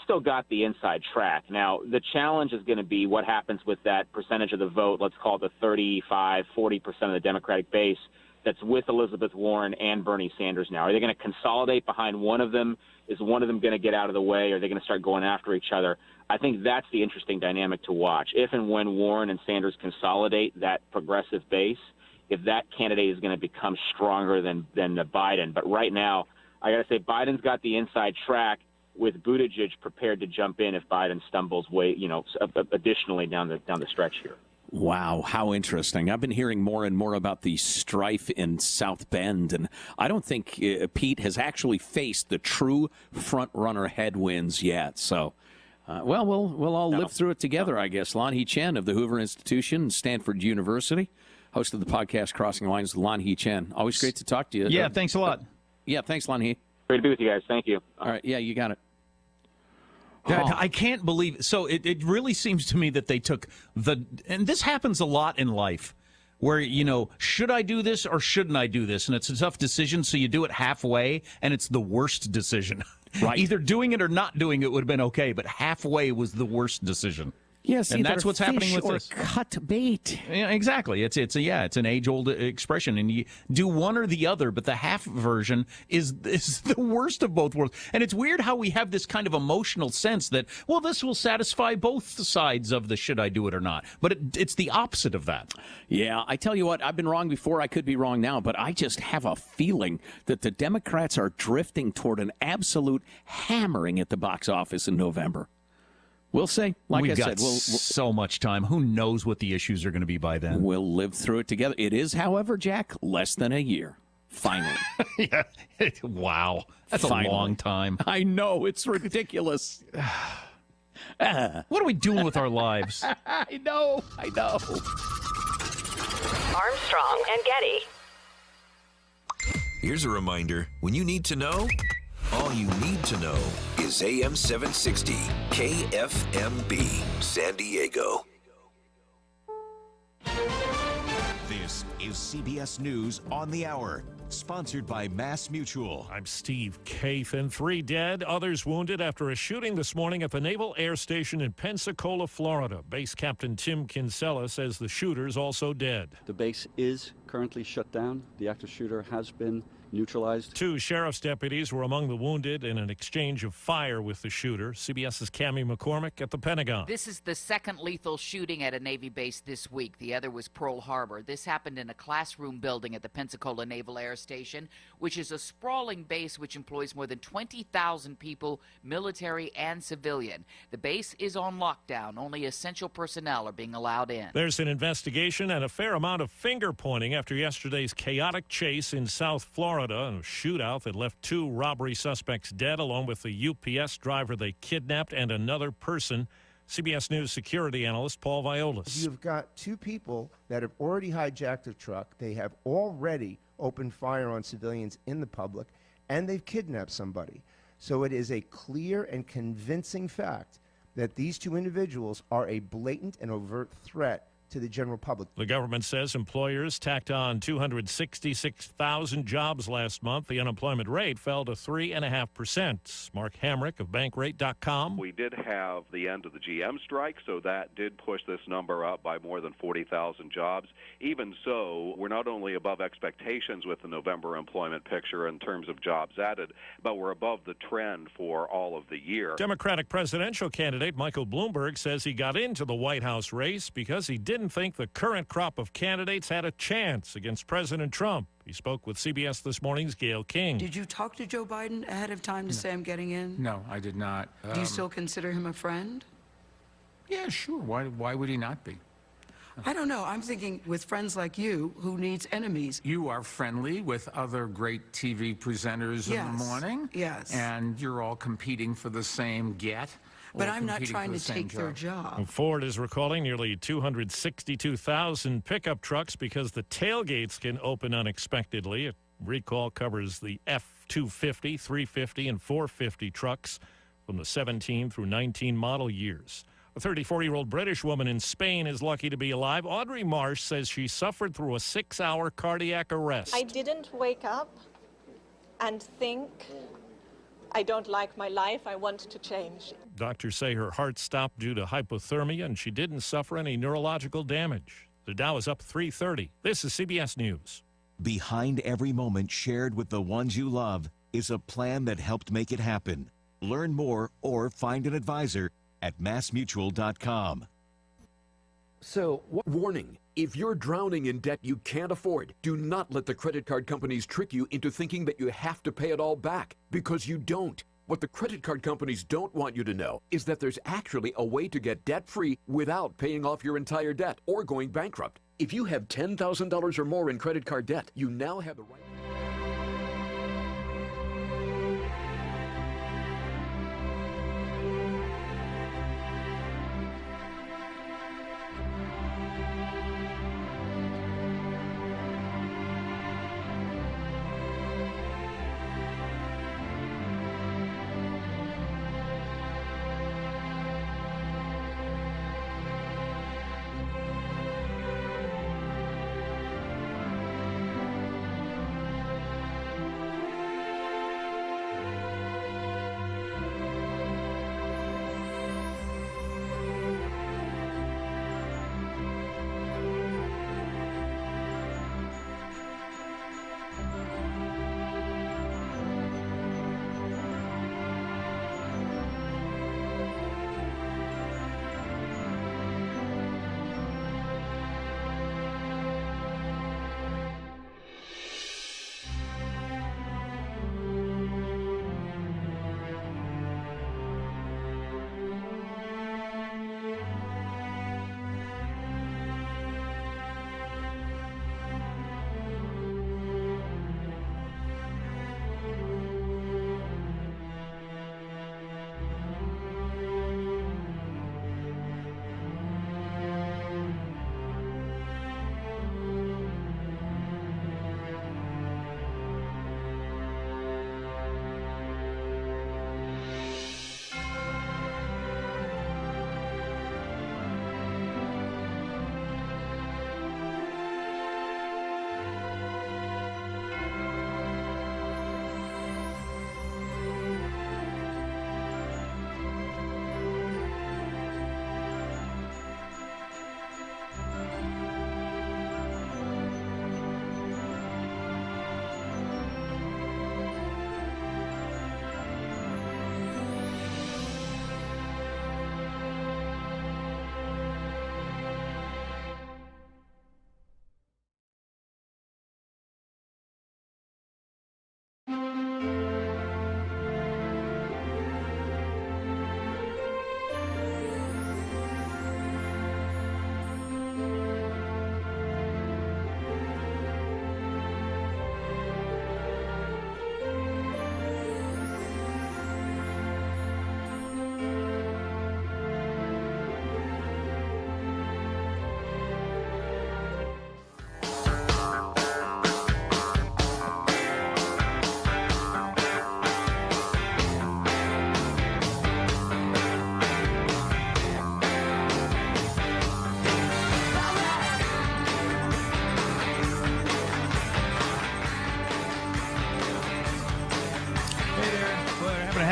still got the inside track. Now, the challenge is going to be what happens with that percentage of the vote, let's call it the 35, 40% of the Democratic base that's with Elizabeth Warren and Bernie Sanders now. Are they going to consolidate behind one of them? Is one of them going to get out of the way? Are they going to start going after each other? I think that's the interesting dynamic to watch. If and when Warren and Sanders consolidate that progressive base, if that candidate is going to become stronger than Biden. But right now, I got to say, Biden's got the inside track, with Buttigieg prepared to jump in if Biden stumbles additionally down the stretch here. Wow, how interesting. I've been hearing more and more about the strife in South Bend, and I don't think Pete has actually faced the true front-runner headwinds yet. So, we'll all live through it together, I guess. Lan Hee Chen of the Hoover Institution and Stanford University, host of the podcast Crossing Lines with Lan Hee Chen. Always great to talk to you. Yeah, thanks a lot. Yeah, thanks, Lan Hee. Great to be with you guys. Thank you. All right, yeah, you got it. I can't believe. So it really seems to me that they took and this happens a lot in life where, should I do this or shouldn't I do this? And it's a tough decision. So you do it halfway and it's the worst decision. Right. Either doing it or not doing it would have been okay. But halfway was the worst decision. Yes, and that's what's happening with this. Cut bait. Yeah, exactly. It's an age-old expression, and you do one or the other, but the half version is the worst of both worlds. And it's weird how we have this kind of emotional sense that, well, this will satisfy both sides of the should I do it or not. But it's the opposite of that. Yeah, I tell you what, I've been wrong before. I could be wrong now, but I just have a feeling that the Democrats are drifting toward an absolute hammering at the box office in November. We'll see. We've got so much time. Who knows what the issues are going to be by then? We'll live through it together. It is, however, Jack, less than a year. Finally. Yeah. Wow. That's a long time. I know. It's ridiculous. What are we doing with our lives? I know. Armstrong and Getty. Here's a reminder. When you need to know, all you need to know is AM 760 KFMB San Diego. This is CBS News on the Hour, sponsored by Mass Mutual. I'm Steve Kathan. 3 dead, others wounded after a shooting this morning at the Naval Air Station in Pensacola, Florida. Base Captain Tim Kinsella says the shooter's also dead. The base is currently shut down. The active shooter has been neutralized. 2 sheriff's deputies were among the wounded in an exchange of fire with the shooter. CBS's Cammie McCormick at the Pentagon. This is the second lethal shooting at a Navy base this week. The other was Pearl Harbor. This happened in a classroom building at the Pensacola Naval Air Station, which is a sprawling base which employs more than 20,000 people, military and civilian. The base is on lockdown. Only essential personnel are being allowed in. There's an investigation and a fair amount of finger pointing after yesterday's chaotic chase in South Florida, and a shootout that left 2 robbery suspects dead, along with the UPS driver they kidnapped and another person. CBS News security analyst Paul Violas. You've got 2 people that have already hijacked a truck. They have already opened fire on civilians in the public, and they've kidnapped somebody. So it is a clear and convincing fact that these 2 individuals are a blatant and overt threat to the general public. The government says employers tacked on 266,000 jobs last month. The unemployment rate fell to 3.5%. Mark Hamrick of Bankrate.com. We did have the end of the GM strike, so that did push this number up by more than 40,000 jobs. Even so, we're not only above expectations with the November employment picture in terms of jobs added, but we're above the trend for all of the year. Democratic presidential candidate Michael Bloomberg says he got into the White House race because he didn't think the current crop of candidates had a chance against President Trump. He spoke with CBS This Morning's Gayle King. Did you talk to Joe Biden ahead of time to say I'm getting in? No, I did not. Do you still consider him a friend? Yeah, sure. Why would he not be? I don't know. I'm thinking with friends like you, who needs enemies? You are friendly with other great TV presenters in the morning. Yes. And you're all competing for the same get. But I'm not trying to take their job. Ford is recalling nearly 262,000 pickup trucks because the tailgates can open unexpectedly. A recall covers the F-250, 350, and 450 trucks from the 17 through 19 model years. A 34-year-old British woman in Spain is lucky to be alive. Audrey Marsh says she suffered through a 6-hour cardiac arrest. I didn't wake up and think, I don't like my life, I want to change. Doctors say her heart stopped due to hypothermia, and she didn't suffer any neurological damage. The Dow is up 330. This is CBS News. Behind every moment shared with the ones you love is a plan that helped make it happen. Learn more or find an advisor at massmutual.com. So, warning. If you're drowning in debt you can't afford, do not let the credit card companies trick you into thinking that you have to pay it all back, because you don't. What the credit card companies don't want you to know is that there's actually a way to get debt-free without paying off your entire debt or going bankrupt. If you have $10,000 or more in credit card debt, you now have the right...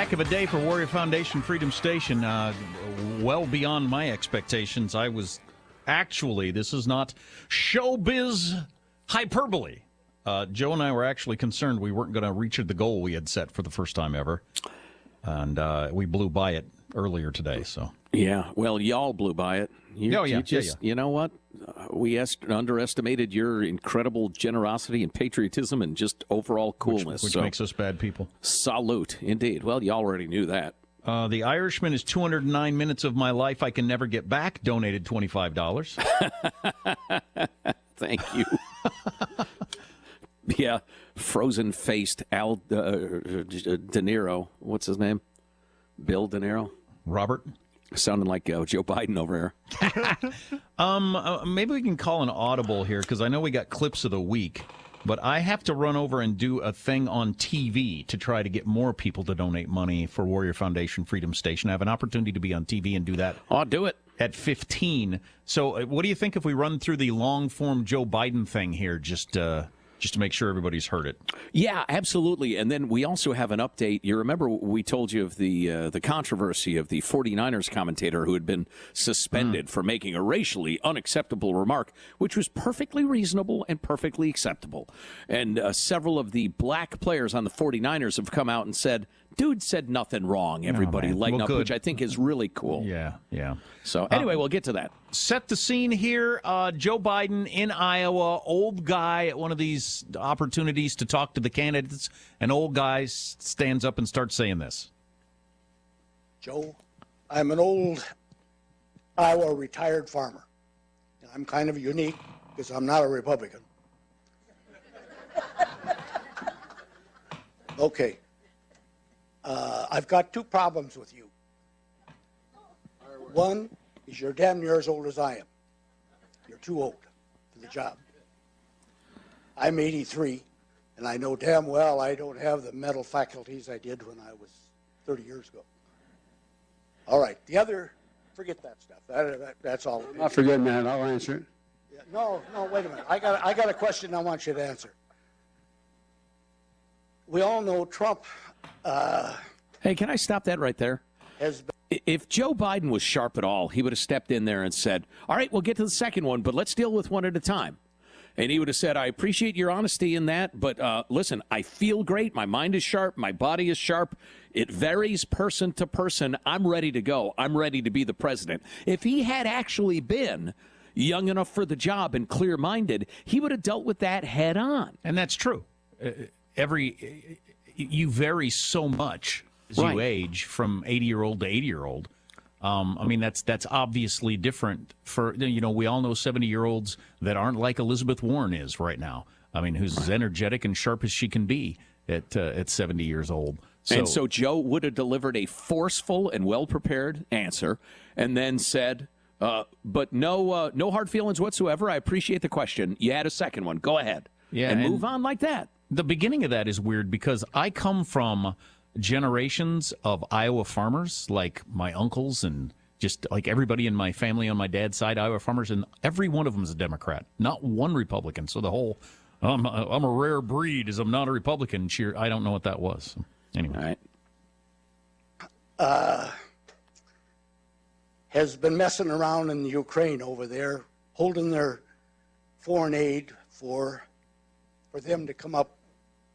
heck of a day for Warrior Foundation Freedom Station. Well beyond my expectations. I was actually, this is not showbiz hyperbole. Joe and I were actually concerned we weren't going to reach the goal we had set for the first time ever. And we blew by it earlier today. So yeah, well, y'all blew by it. You know what? We underestimated your incredible generosity and patriotism and just overall coolness. Which makes us bad people. Salute, indeed. Well, you already knew that. The Irishman is 209 minutes of my life I can never get back. Donated $25. Thank you. Yeah, frozen-faced Al De Niro. What's his name? Bill De Niro? Robert? Sounding like Joe Biden over here. Maybe we can call an audible here, because I know we got clips of the week, but I have to run over and do a thing on TV to try to get more people to donate money for Warrior Foundation Freedom Station. I have an opportunity to be on TV and do that. I'll do it. At 15. So what do you think if we run through the long-form Joe Biden thing here, just to make sure everybody's heard it? Yeah, absolutely. And then we also have an update. You remember we told you of the controversy of the 49ers commentator who had been suspended for making a racially unacceptable remark, which was perfectly reasonable and perfectly acceptable. And several of the black players on the 49ers have come out and said, dude said nothing wrong. Everybody lighten up, which I think is really cool. Yeah. So anyway, we'll get to that. Set the scene here. Joe Biden in Iowa, old guy at one of these opportunities to talk to the candidates. An old guy stands up and starts saying this. Joe, I'm an old Iowa retired farmer. I'm kind of unique because I'm not a Republican. Okay. I've got two problems with you. One is you're damn near as old as I am. You're too old for the job. I'm 83, and I know damn well I don't have the mental faculties I did when I was 30 years ago. All right, the other, forget that stuff. That's all. I'm not forgetting that. I'll answer it. Yeah, no, wait a minute. I got a question I want you to answer. We all know Trump. Hey, can I stop that right there? If Joe Biden was sharp at all, he would have stepped in there and said, all right, we'll get to the second one, but let's deal with one at a time. And he would have said, I appreciate your honesty in that, but listen, I feel great. My mind is sharp. My body is sharp. It varies person to person. I'm ready to go. I'm ready to be the president. If he had actually been young enough for the job and clear-minded, he would have dealt with that head on. And that's true. You vary so much as you age from 80-year-old to 80-year-old. I mean, that's obviously different for, we all know 70-year-olds that aren't like Elizabeth Warren is right now. I mean, who's as energetic and sharp as she can be at 70 years old. So Joe would have delivered a forceful and well-prepared answer and then said, but no hard feelings whatsoever. I appreciate the question. You had a second one. Go ahead. Yeah, and move on like that. The beginning of that is weird because I come from generations of Iowa farmers, like my uncles and just like everybody in my family on my dad's side, Iowa farmers, and every one of them is a Democrat, not one Republican. So the whole I'm a rare breed as I'm not a Republican cheer, I don't know what that was. So, anyway. All right. Has been messing around in the Ukraine over there, holding their foreign aid for them to come up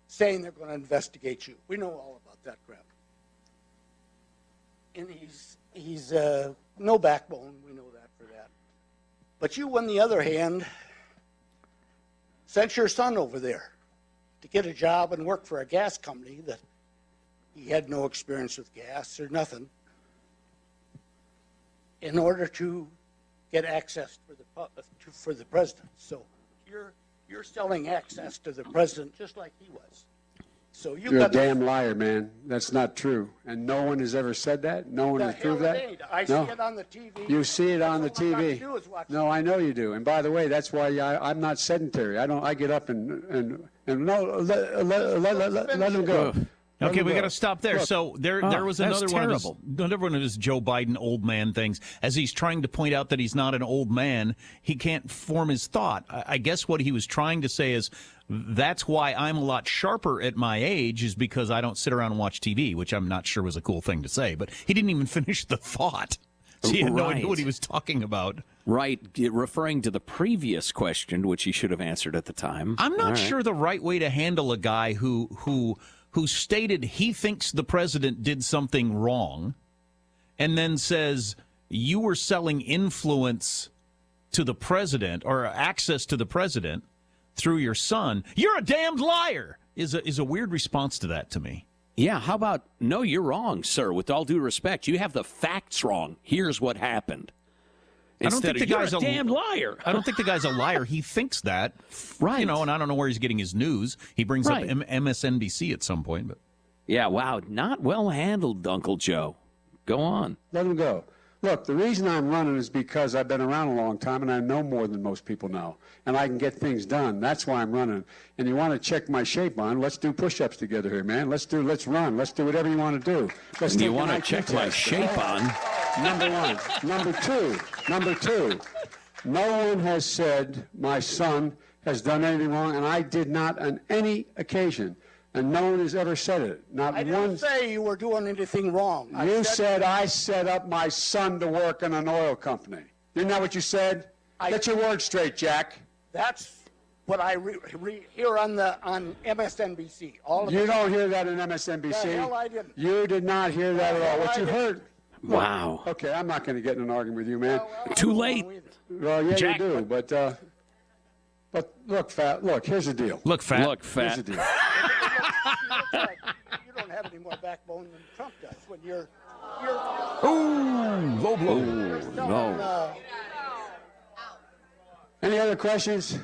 saying they're going to investigate you. We know all about that crap. And he's no backbone. We know that for that. But you, on the other hand, sent your son over there to get a job and work for a gas company that he had no experience with gas or nothing in order to get access for the president. So you're selling access to the president just like he was. So you're a damn liar, man. That's not true. And no one has ever said that. No one has proved that. I see it on the TV. You see it on the TV. No, I know you do. And by the way, that's why I'm not sedentary. I get up and no, let him go. Okay, we got to stop there. Look, so there was another one of his Joe Biden old man things. As he's trying to point out that he's not an old man, he can't form his thought. I guess what he was trying to say is that's why I'm a lot sharper at my age is because I don't sit around and watch TV, which I'm not sure was a cool thing to say. But he didn't even finish the thought. So he had no idea what he was talking about. Right, referring to the previous question, which he should have answered at the time. I'm not sure the right way to handle a guy who stated he thinks the president did something wrong and then says you were selling influence to the president or access to the president through your son. You're a damned liar is a weird response to that to me. Yeah, how about, no, you're wrong, sir. With all due respect, you have the facts wrong. Here's what happened. I don't think the guy's a damn liar. I don't think the guy's a liar. He thinks that. Right. You know, and I don't know where he's getting his news. He brings up MSNBC at some point. But yeah, wow, not well handled, Uncle Joe. Go on. Let him go. Look, the reason I'm running is because I've been around a long time and I know more than most people know. And I can get things done. That's why I'm running. And you want to check my shape on, let's do push-ups together here, man. Let's run. Let's do whatever you want to do. Let's you want to check my shape on? Number one. Number two, no one has said my son has done anything wrong, and I did not on any occasion. And no one has ever said it. Not I one. didn't say you were doing anything wrong. You said I set up my son to work in an oil company. Isn't that what you said? Get your words straight, Jack. That's what I hear on MSNBC. You don't hear that in MSNBC. The hell I didn't. You did not hear that at all. What you heard. Wow. Okay, I'm not going to get in an argument with you, man. Too late. Well, yeah, Jack, you do. But look, Fat. Look, here's the deal. Look, Fat. Look, Fat. Here's the deal. You don't have any more backbone than Trump does when you're ooh, low blow. No. Any other questions?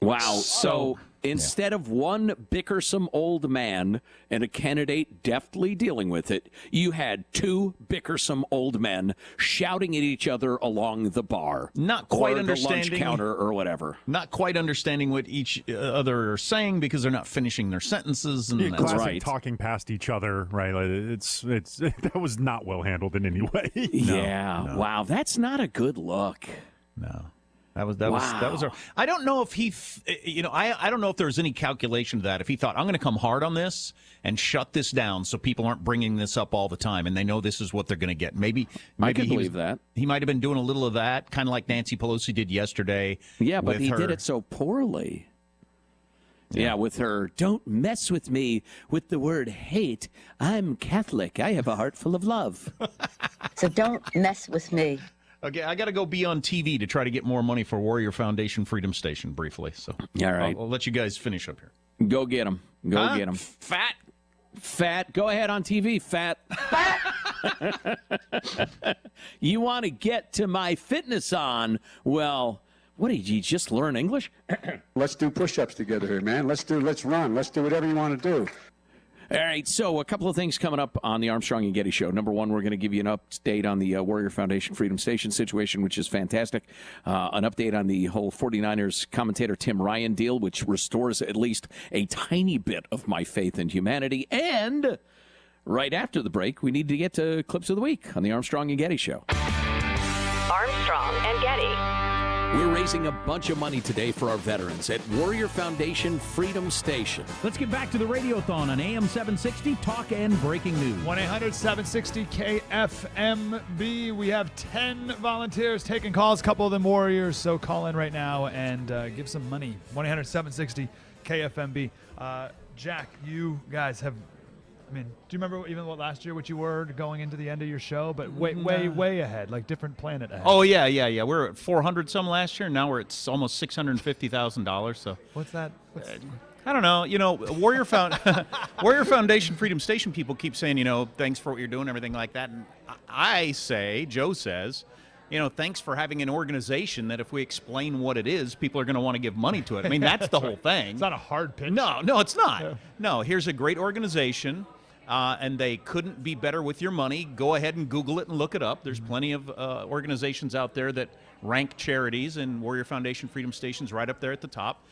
Wow. So instead of one bickersome old man and a candidate deftly dealing with it, you had two bickersome old men shouting at each other along the bar. Not quite or understanding. the lunch counter or whatever. Not quite understanding what each other are saying because they're not finishing their sentences. And that's classic right. Talking past each other, right? Like it's that was not well handled in any way. No. Wow, that's not a good look. No. That was. I don't know if he, I don't know if there was any calculation to that. If he thought, I'm going to come hard on this and shut this down so people aren't bringing this up all the time and they know this is what they're going to get. Maybe I could believe that. He might have been doing a little of that, kind of like Nancy Pelosi did yesterday. Yeah, but he did it so poorly. Yeah, with her, don't mess with me with the word hate. I'm Catholic. I have a heart full of love. So don't mess with me. Okay, I got to go be on TV to try to get more money for Warrior Foundation Freedom Station briefly. So, all right, I'll let you guys finish up here. Go get him. Go get him. Fat. Go ahead on TV, Fat. You want to get to my fitness on? Well, what did you just learn English? Let's do push-ups together here, man. Let's run. Let's do whatever you want to do. All right, so a couple of things coming up on the Armstrong and Getty Show. Number one, we're going to give you an update on the Warrior Foundation Freedom Station situation, which is fantastic. An update on the whole 49ers commentator Tim Ryan deal, which restores at least a tiny bit of my faith in humanity. And right after the break, we need to get to Clips of the Week on the Armstrong and Getty Show. Armstrong and Getty. We're raising a bunch of money today for our veterans at Warrior Foundation Freedom Station. Let's get back to the Radiothon on AM 760, Talk and Breaking News. 1-800-760-KFMB. We have 10 volunteers taking calls, a couple of them Warriors, so call in right now and give some money. 1-800-760-KFMB. Jack, you guys have... I mean, do you remember even what last year what you were going into the end of your show? But way ahead, like different planet ahead. Oh yeah. We're at 400 some last year. Now we're at almost $650,000. So what's that? I don't know. Warrior Foundation Freedom Station people keep saying, thanks for what you're doing, everything like that. And I say, Joe says, thanks for having an organization that if we explain what it is, people are going to want to give money to it. I mean, that's the whole thing. It's not a hard pitch. No, it's not. Yeah. No, here's a great organization. And they couldn't be better with your money. Go ahead and Google it and look it up. There's plenty of organizations out there that rank charities, and Warrior Foundation Freedom Station's right up there at the top.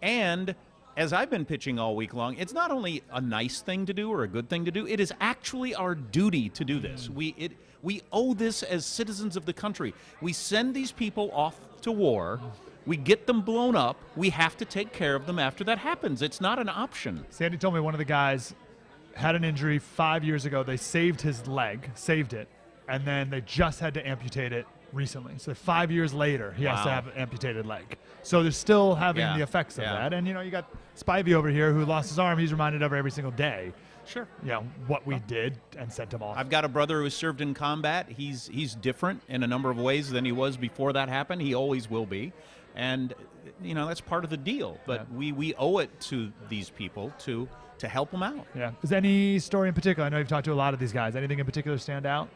And as I've been pitching all week long, it's not only a nice thing to do or a good thing to do, it is actually our duty to do this. We owe this as citizens of the country. We send these people off to war. We get them blown up. We have to take care of them after that happens. It's not an option. Sandy told me one of the guys had an injury 5 years ago. They saved his leg, and then they just had to amputate it recently. So 5 years later, he has to have an amputated leg. So they're still having the effects of that. And, you got Spivey over here who lost his arm. He's reminded of every single day. Sure. What we did and sent him off. I've got a brother who served in combat. He's different in a number of ways than he was before that happened. He always will be. And, that's part of the deal. But we owe it to these people to help them out. Yeah. Is there any story in particular? I know you've talked to a lot of these guys. Anything in particular stand out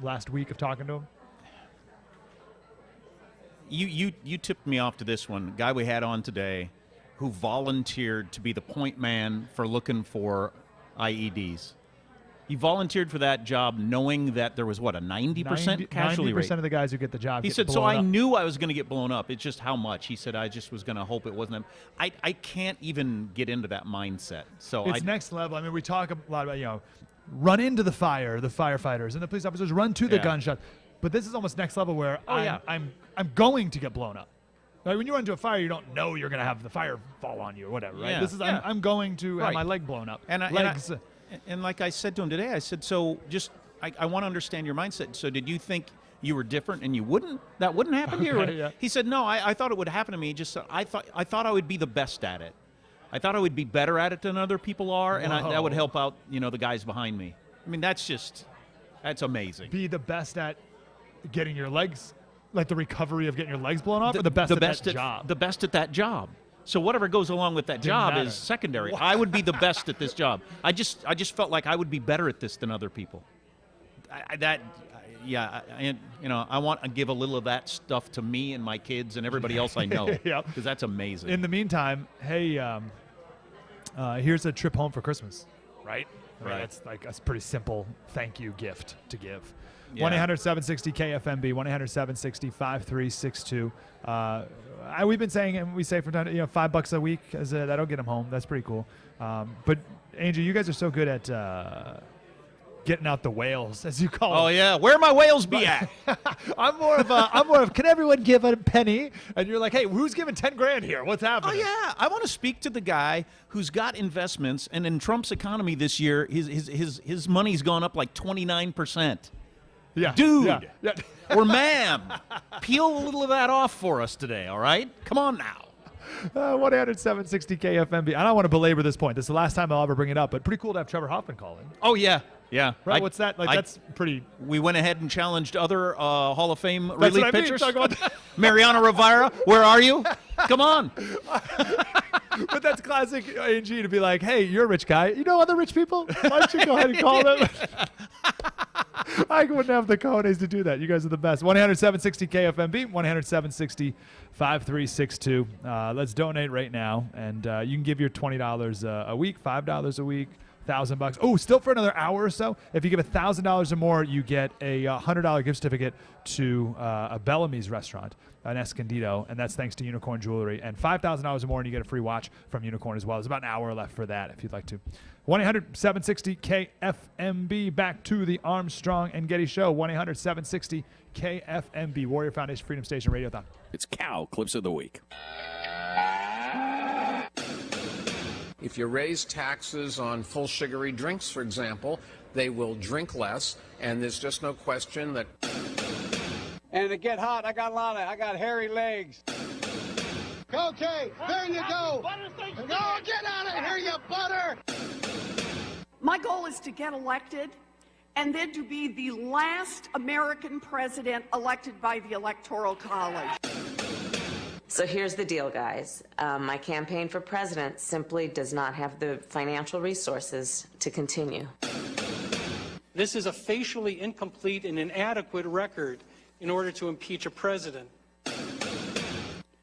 last week of talking to them? You tipped me off to this one. Guy we had on today who volunteered to be the point man for looking for IEDs. He volunteered for that job knowing that there was, a 90% casualty rate? 90% of the guys who get the job He said, so I knew I was going to get blown up. It's just how much. He said, I just was going to hope it wasn't him. I can't even get into that mindset. So it's next level. I mean, we talk a lot about, run into the fire, the firefighters, and the police officers run to the gunshot. But this is almost next level where I'm going to get blown up. Right? When you run into a fire, you don't know you're going to have the fire fall on you or whatever, right? Yeah. This is I'm going to have my leg blown up. And like I said to him today, I said, so just I want to understand your mindset. So did you think you were different and that wouldn't happen here? Yeah. He said, no, I thought it would happen to me. Just I thought I would be the best at it. I thought I would be better at it than other people are, and that would help out the guys behind me. I mean, that's amazing. Be the best at getting your legs, like the recovery of getting your legs blown off, or the best at that job? The best at that job. So whatever goes along with that job is secondary. Wow. I would be the best at this job. I just felt like I would be better at this than other people. I want to give a little of that stuff to me and my kids and everybody else I know. Because that's amazing. In the meantime, hey, here's a trip home for Christmas, right? I mean, that's like a pretty simple thank you gift to give. 1-800-760-KFMB, 1-800-760-5362. We've been saying, and we say from time to time, $5 a week, that'll get them home. That's pretty cool. But, Angel, you guys are so good at getting out the whales, as you call them. Oh, yeah. Where my whales be at? I'm more of, can everyone give a penny? And you're like, hey, who's giving 10 grand here? What's happening? Oh, yeah. I want to speak to the guy who's got investments, and in Trump's economy this year, his money's gone up like 29%. Yeah. Dude. Yeah. Or ma'am. Peel a little of that off for us today, all right? Come on now. 1-800-760-KFMB. I don't want to belabor this point. This is the last time I'll ever bring it up, but pretty cool to have Trevor Hoffman call in. Oh, yeah. Yeah. Right? What's that? That's pretty... We went ahead and challenged other Hall of Fame relief pitchers. Talk about Mariano Rivera, where are you? Come on. But that's classic A&G to be like, hey, you're a rich guy. You know other rich people? Why don't you go ahead and call them? I wouldn't have the cojones to do that. You guys are the best. 1-800-760-KFMB, 1-800-760-5362. Let's donate right now, and you can give your $20 a week, $5 a week, $1,000. Oh, still for another hour or so. If you give $1,000 or more, you get a $100 gift certificate to a Bellamy's restaurant, an Escondido, and that's thanks to Unicorn Jewelry. And $5,000 or more, and you get a free watch from Unicorn as well. There's about an hour left for that if you'd like to. 1-800-760-KFMB. Back to the Armstrong and Getty Show. 1-800-760-KFMB. Warrior Foundation Freedom Station Radiothon. It's Cow Clips of the Week. If you raise taxes on full sugary drinks, for example, they will drink less, and there's just no question that... And to get hot, I got hairy legs. Okay, there you go. Go, get out of here, you butter. My goal is to get elected and then to be the last American president elected by the Electoral College. So here's the deal, guys. My campaign for president simply does not have the financial resources to continue. This is a facially incomplete and inadequate record in order to impeach a president.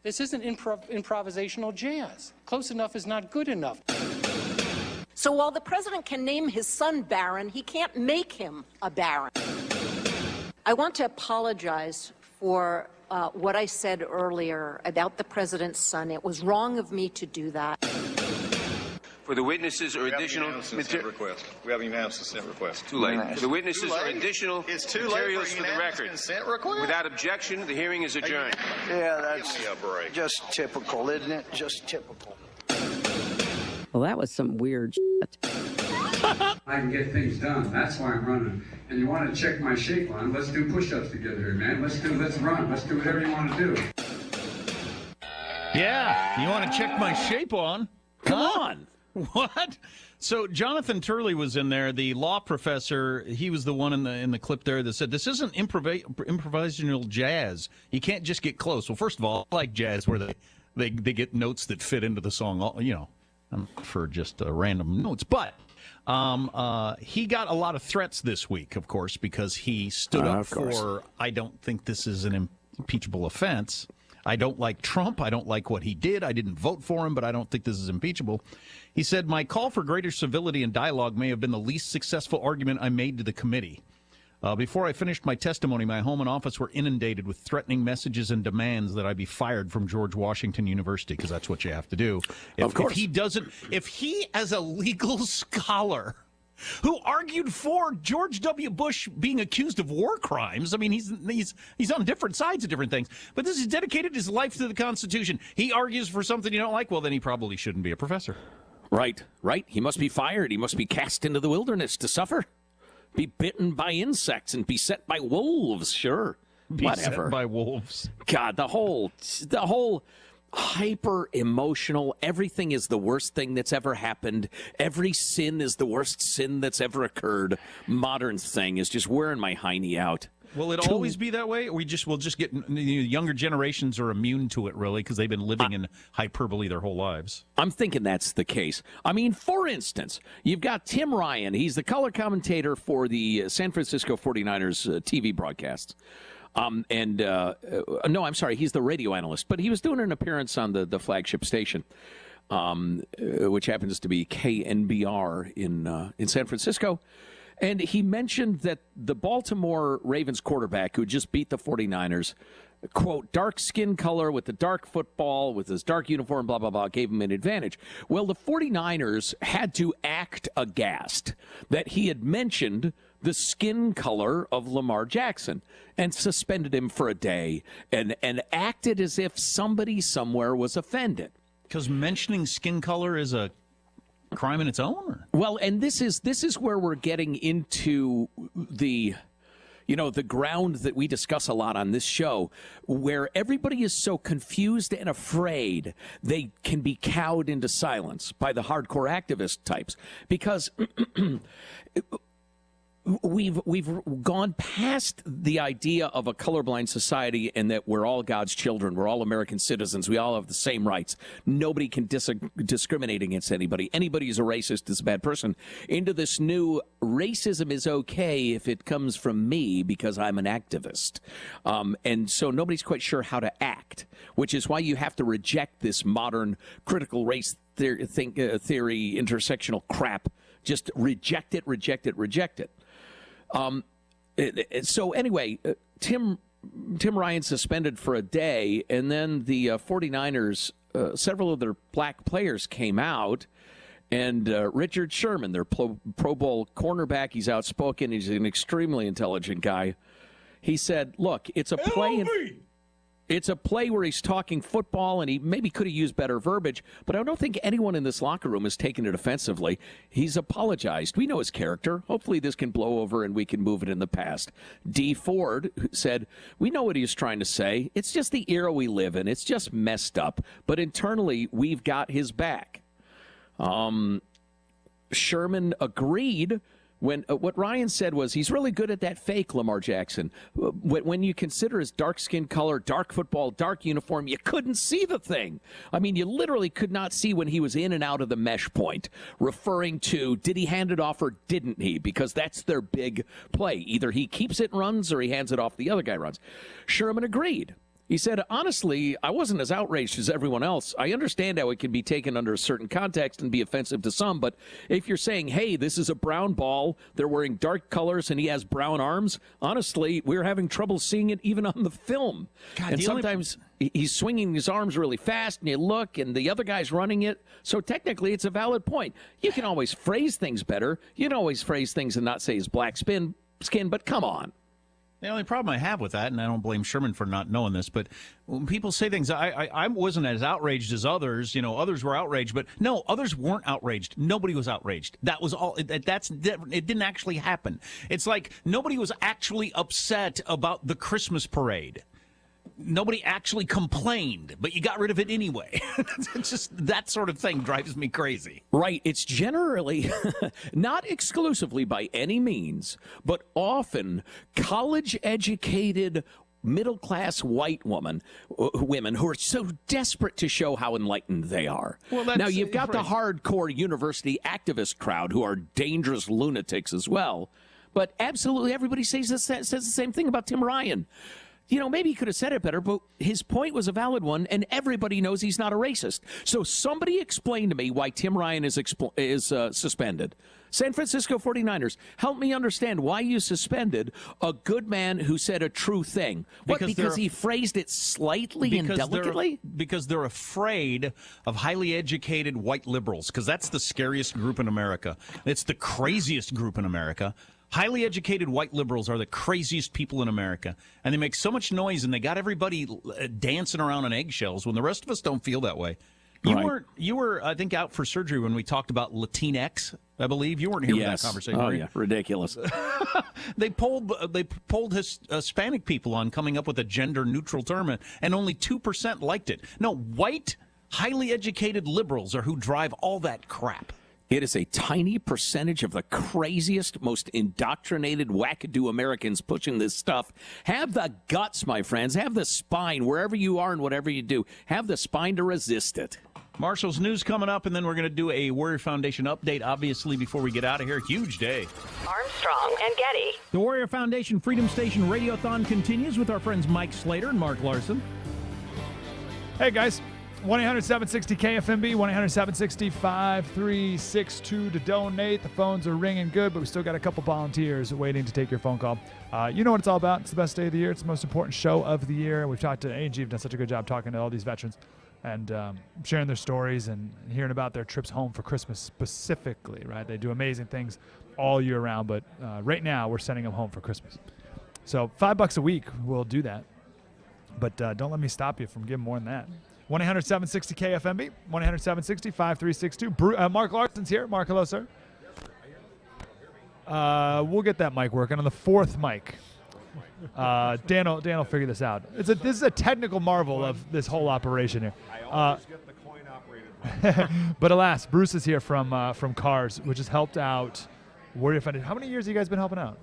This isn't improvisational jazz. Close enough is not good enough. So while the president can name his son Barron, he can't make him a Baron. I want to apologize for what I said earlier about the president's son. It was wrong of me to do that. For the witnesses or additional request. We haven't even announced the consent request. Too late. For the witnesses or additional materials for the record. Consent request? Without objection, the hearing is adjourned. Yeah, that's just typical, isn't it? Just typical. Well, that was some weird shit. I can get things done. That's why I'm running. And you want to check my shape on? Let's do push-ups together here, man. Let's run. Let's do whatever you want to do. Yeah, you want to check my shape on? Come on. What? So Jonathan Turley was in there, the law professor. He was the one in the clip there that said, this isn't improvisational jazz. You can't just get close. Well, first of all, I like jazz where they get notes that fit into the song, you know, for just random notes. But he got a lot of threats this week, of course, because he stood up for, I don't think this is an impeachable offense. I don't like Trump. I don't like what he did. I didn't vote for him, but I don't think this is impeachable. He said, my call for greater civility and dialogue may have been the least successful argument I made to the committee. Before I finished my testimony, my home and office were inundated with threatening messages and demands that I be fired from George Washington University, because that's what you have to do. Of course. If he, as a legal scholar who argued for George W. Bush being accused of war crimes. I mean, he's on different sides of different things. But this has dedicated his life to the Constitution. He argues for something you don't like, well, then he probably shouldn't be a professor. Right. He must be fired. He must be cast into the wilderness to suffer. Be bitten by insects and beset by wolves, sure. Whatever. Beset by wolves. God, the whole hyper emotional, everything is the worst thing that's ever happened. Every sin is the worst sin that's ever occurred. Modern thing is just wearing my hiney out. Will it always be that way? Or we'll just get younger generations are immune to it, really, because they've been living in hyperbole their whole lives. I'm thinking that's the case. I mean, for instance, you've got Tim Ryan. He's the color commentator for the San Francisco 49ers TV broadcasts. No, I'm sorry, he's the radio analyst, but he was doing an appearance on the flagship station, which happens to be KNBR in San Francisco. And he mentioned that the Baltimore Ravens quarterback who just beat the 49ers, quote, dark skin color with the dark football, with his dark uniform, blah, blah, blah, gave him an advantage. Well, the 49ers had to act aghast that he had mentioned the skin color of Lamar Jackson and suspended him for a day and acted as if somebody somewhere was offended. Because mentioning skin color is a crime in its own? Or? Well, and this is where we're getting into the ground that we discuss a lot on this show, where everybody is so confused and afraid they can be cowed into silence by the hardcore activist types. Because we've gone past the idea of a colorblind society and that we're all God's children. We're all American citizens. We all have the same rights. Nobody can discriminate against anybody. Anybody who's a racist is a bad person. Into this new racism is okay if it comes from me because I'm an activist. And so nobody's quite sure how to act, which is why you have to reject this modern critical race theory, intersectional crap. Just reject it, reject it, reject it. So anyway, Tim Ryan suspended for a day, and then the 49ers, several of their black players came out, and Richard Sherman, their Pro Bowl cornerback, he's outspoken, he's an extremely intelligent guy. He said, look, it's a play. It's a play where he's talking football, and he maybe could have used better verbiage, but I don't think anyone in this locker room has taken it offensively. He's apologized. We know his character. Hopefully this can blow over and we can move it in the past. D. Ford said, we know what he was trying to say. It's just the era we live in. It's just messed up. But internally, we've got his back. Sherman agreed. When what Ryan said was he's really good at that fake Lamar Jackson. When you consider his dark skin color, dark football, dark uniform, you couldn't see the thing. I mean, you literally could not see when he was in and out of the mesh point, referring to did he hand it off or didn't he? Because that's their big play. Either he keeps it and runs or he hands it off, the other guy runs. Sherman agreed. He said, honestly, I wasn't as outraged as everyone else. I understand how it can be taken under a certain context and be offensive to some, but if you're saying, hey, this is a brown ball, they're wearing dark colors, and he has brown arms, honestly, we're having trouble seeing it even on the film. God, and sometimes he's swinging his arms really fast, and you look, and the other guy's running it. So technically, it's a valid point. You can always phrase things better. You can always phrase things and not say his black skin, but come on. The only problem I have with that, and I don't blame Sherman for not knowing this, but when people say things, I wasn't as outraged as others. You know, others were outraged, but no, others weren't outraged. Nobody was outraged. That was all. It didn't actually happen. It's like nobody was actually upset about the Christmas parade. Nobody actually complained, but you got rid of it anyway. It's just that sort of thing drives me crazy. Right. It's generally, not exclusively by any means, but often college-educated, middle-class white women who are so desperate to show how enlightened they are. Well, now, you've got the hardcore university activist crowd who are dangerous lunatics as well, but absolutely everybody says the same thing about Tim Ryan. You know, maybe he could have said it better, but his point was a valid one, and everybody knows he's not a racist. So somebody explain to me why Tim Ryan is suspended. San Francisco 49ers, help me understand why you suspended a good man who said a true thing. What, because he phrased it slightly and delicately? Because they're afraid of highly educated white liberals, because that's the scariest group in America. It's the craziest group in America. Highly educated white liberals are the craziest people in America, and they make so much noise, and they got everybody dancing around on eggshells when the rest of us don't feel that way. You were, I think, out for surgery when we talked about Latinx. I believe you weren't here for that conversation. Oh yeah, ridiculous. They polled Hispanic people on coming up with a gender neutral term, and only 2% liked it. No, white, highly educated liberals are who drive all that crap. It is a tiny percentage of the craziest, most indoctrinated wackadoo Americans pushing this stuff. Have the guts, my friends. Have the spine, wherever you are and whatever you do. Have the spine to resist it. Marshall's news coming up, and then we're going to do a Warrior Foundation update, obviously, before we get out of here. Huge day. Armstrong and Getty. The Warrior Foundation Freedom Station Radiothon continues with our friends Mike Slater and Mark Larson. Hey, guys. 1-800-760-KFMB, 1-800-760-5362 to donate. The phones are ringing good, but we still got a couple volunteers waiting to take your phone call. You know what it's all about. It's the best day of the year. It's the most important show of the year. We've talked to A&G. We've done such a good job talking to all these veterans and sharing their stories and hearing about their trips home for Christmas specifically, right? They do amazing things all year round, but right now we're sending them home for Christmas. So $5 a week will do that, but don't let me stop you from giving more than that. 1-800-760-KFMB, 1-800-760-5362. Mark Larson's here. Mark, hello, sir. We'll get that mic working on the fourth mic. Dan will figure this out. This is a technical marvel of this whole operation here. I always get the coin operated mic. But alas, Bruce is here from CARS, which has helped out Warrior Foundation. How many years have you guys been helping out?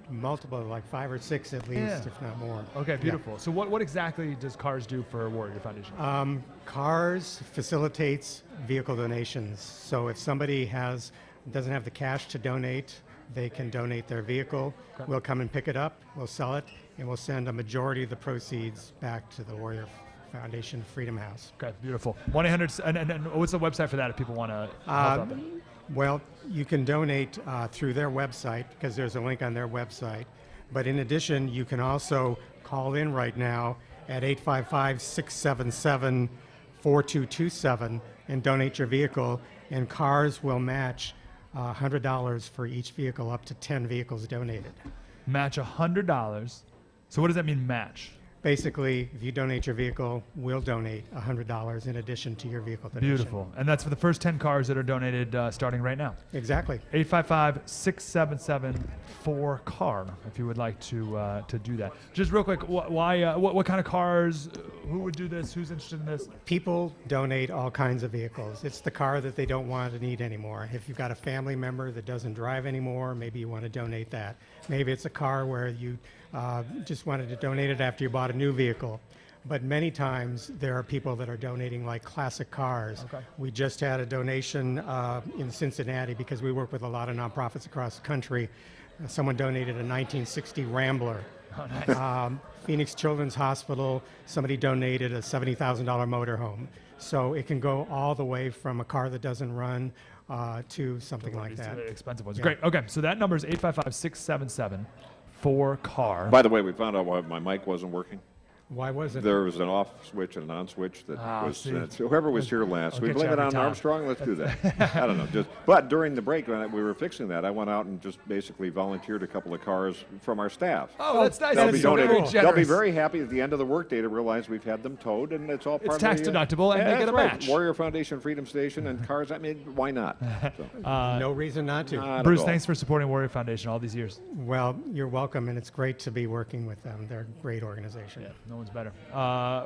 Multiple, like 5 or 6 at least, if not more. Okay, beautiful. Yeah. So what exactly does CARS do for Warrior Foundation? CARS facilitates vehicle donations. So if somebody doesn't have the cash to donate, they can donate their vehicle. Okay. We'll come and pick it up, we'll sell it, and we'll send a majority of the proceeds back to the Warrior Foundation Freedom House. Okay, beautiful. 1-800, and what's the website for that if people want to help out there? Well, you can donate through their website because there's a link on their website. But in addition, you can also call in right now at 855-677-4227 and donate your vehicle, and CARS will match $100 for each vehicle up to 10 vehicles donated. Match $100. So what does that mean, match? Basically, if you donate your vehicle, we'll donate $100 in addition to your vehicle donation. Beautiful. And that's for the first 10 cars that are donated starting right now. Exactly. 855-677-4CAR if you would like to do that. Just real quick, what kind of cars? Who would do this? Who's interested in this? People donate all kinds of vehicles. It's the car that they don't want to need anymore. If you've got a family member that doesn't drive anymore, maybe you want to donate that. Maybe it's a car where you just wanted to donate it after you bought a new vehicle. But many times there are people that are donating like classic cars. Okay. We just had a donation in Cincinnati because we work with a lot of nonprofits across the country. Someone donated a 1960 Rambler. Oh, nice. Phoenix Children's Hospital, somebody donated a $70,000 motorhome. So it can go all the way from a car that doesn't run to something like that. Expensive ones. Yeah. Great. Okay, so that number is 855-677-4CAR. By the way, we found out why my mic wasn't working. Why was it? There was an off switch and an on switch that was. So whoever was here last, we blame it on Armstrong. Let's do that. I don't know. But during the break when we were fixing that, I went out and just basically volunteered a couple of cars from our staff. Oh, that's nice. They'll be donated. Cool. They'll be very happy at the end of the workday to realize we've had them towed, and it's all part of tax deductible, and they get a match. Warrior Foundation, Freedom Station, and cars. I mean, why not? So. No reason not to. Bruce, thanks for supporting Warrior Foundation all these years. Well, you're welcome, and it's great to be working with them. They're a great organization. Yeah, no one's better.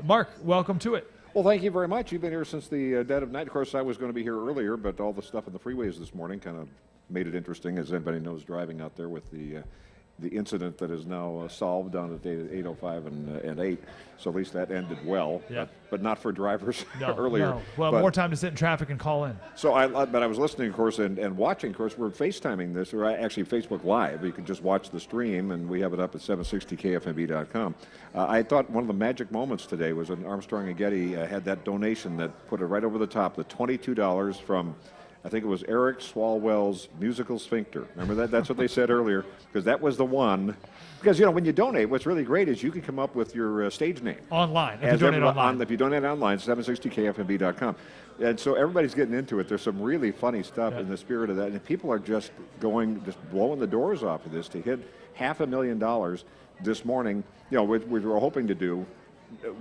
Mark, welcome to it. Well, thank you very much. You've been here since the dead of night. Of course, I was going to be here earlier, but all the stuff on the freeways this morning kind of made it interesting, as anybody knows, driving out there with the incident that is now solved down at 8:05 and 8. So at least that ended well, but not for drivers earlier. No. Well, more time to sit in traffic and call in. So I was listening, of course, and watching. Of course, we're FaceTiming this, or actually Facebook Live. You can just watch the stream, and we have it up at 760KFMB.com. I thought one of the magic moments today was when Armstrong and Getty had that donation that put it right over the top, the $22 from, I think it was Eric Swalwell's Musical Sphincter. Remember that? That's what they said earlier, because that was the one. Because, when you donate, what's really great is you can come up with your stage name. Online. If you donate online. If you donate online, 760KFMB.com. And so everybody's getting into it. There's some really funny stuff in the spirit of that. And people are just blowing the doors off of this to hit $500,000 this morning, which we were hoping to do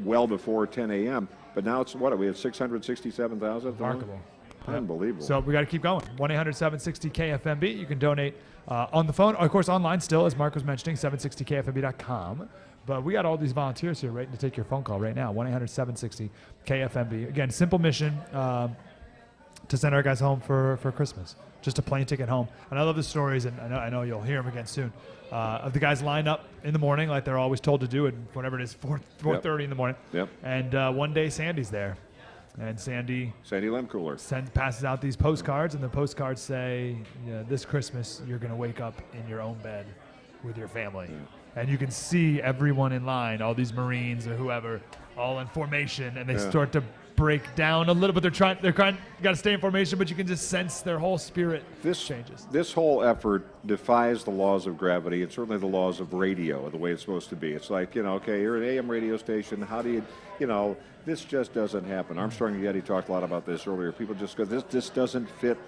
well before 10 a.m. But now it's, we have 667,000? Remarkable. Unbelievable. So we got to keep going. 1-800-760-KFMB. You can donate on the phone, of course, online still, as Mark was mentioning, 760KFMB.com. But we got all these volunteers here waiting to take your phone call right now. 1-800-760-KFMB. Again, simple mission to send our guys home for Christmas. Just a plane ticket home. And I love the stories, and I know you'll hear them again soon, of the guys lined up in the morning like they're always told to do, and whenever it is 4:30 in the morning. Yep. And one day Sandy's there. And Sandy Lemcooler passes out these postcards, and the postcards say, this Christmas you're going to wake up in your own bed with your family. Yeah. And you can see everyone in line, all these Marines or whoever, all in formation, and they start to break down a little bit. They're trying got to stay in formation, but you can just sense their whole spirit changes. This whole effort defies the laws of gravity and certainly the laws of radio, the way it's supposed to be. It's like, okay, you're an AM radio station. How do you this just doesn't happen. Armstrong and Getty talked a lot about this earlier. People just go, this doesn't fit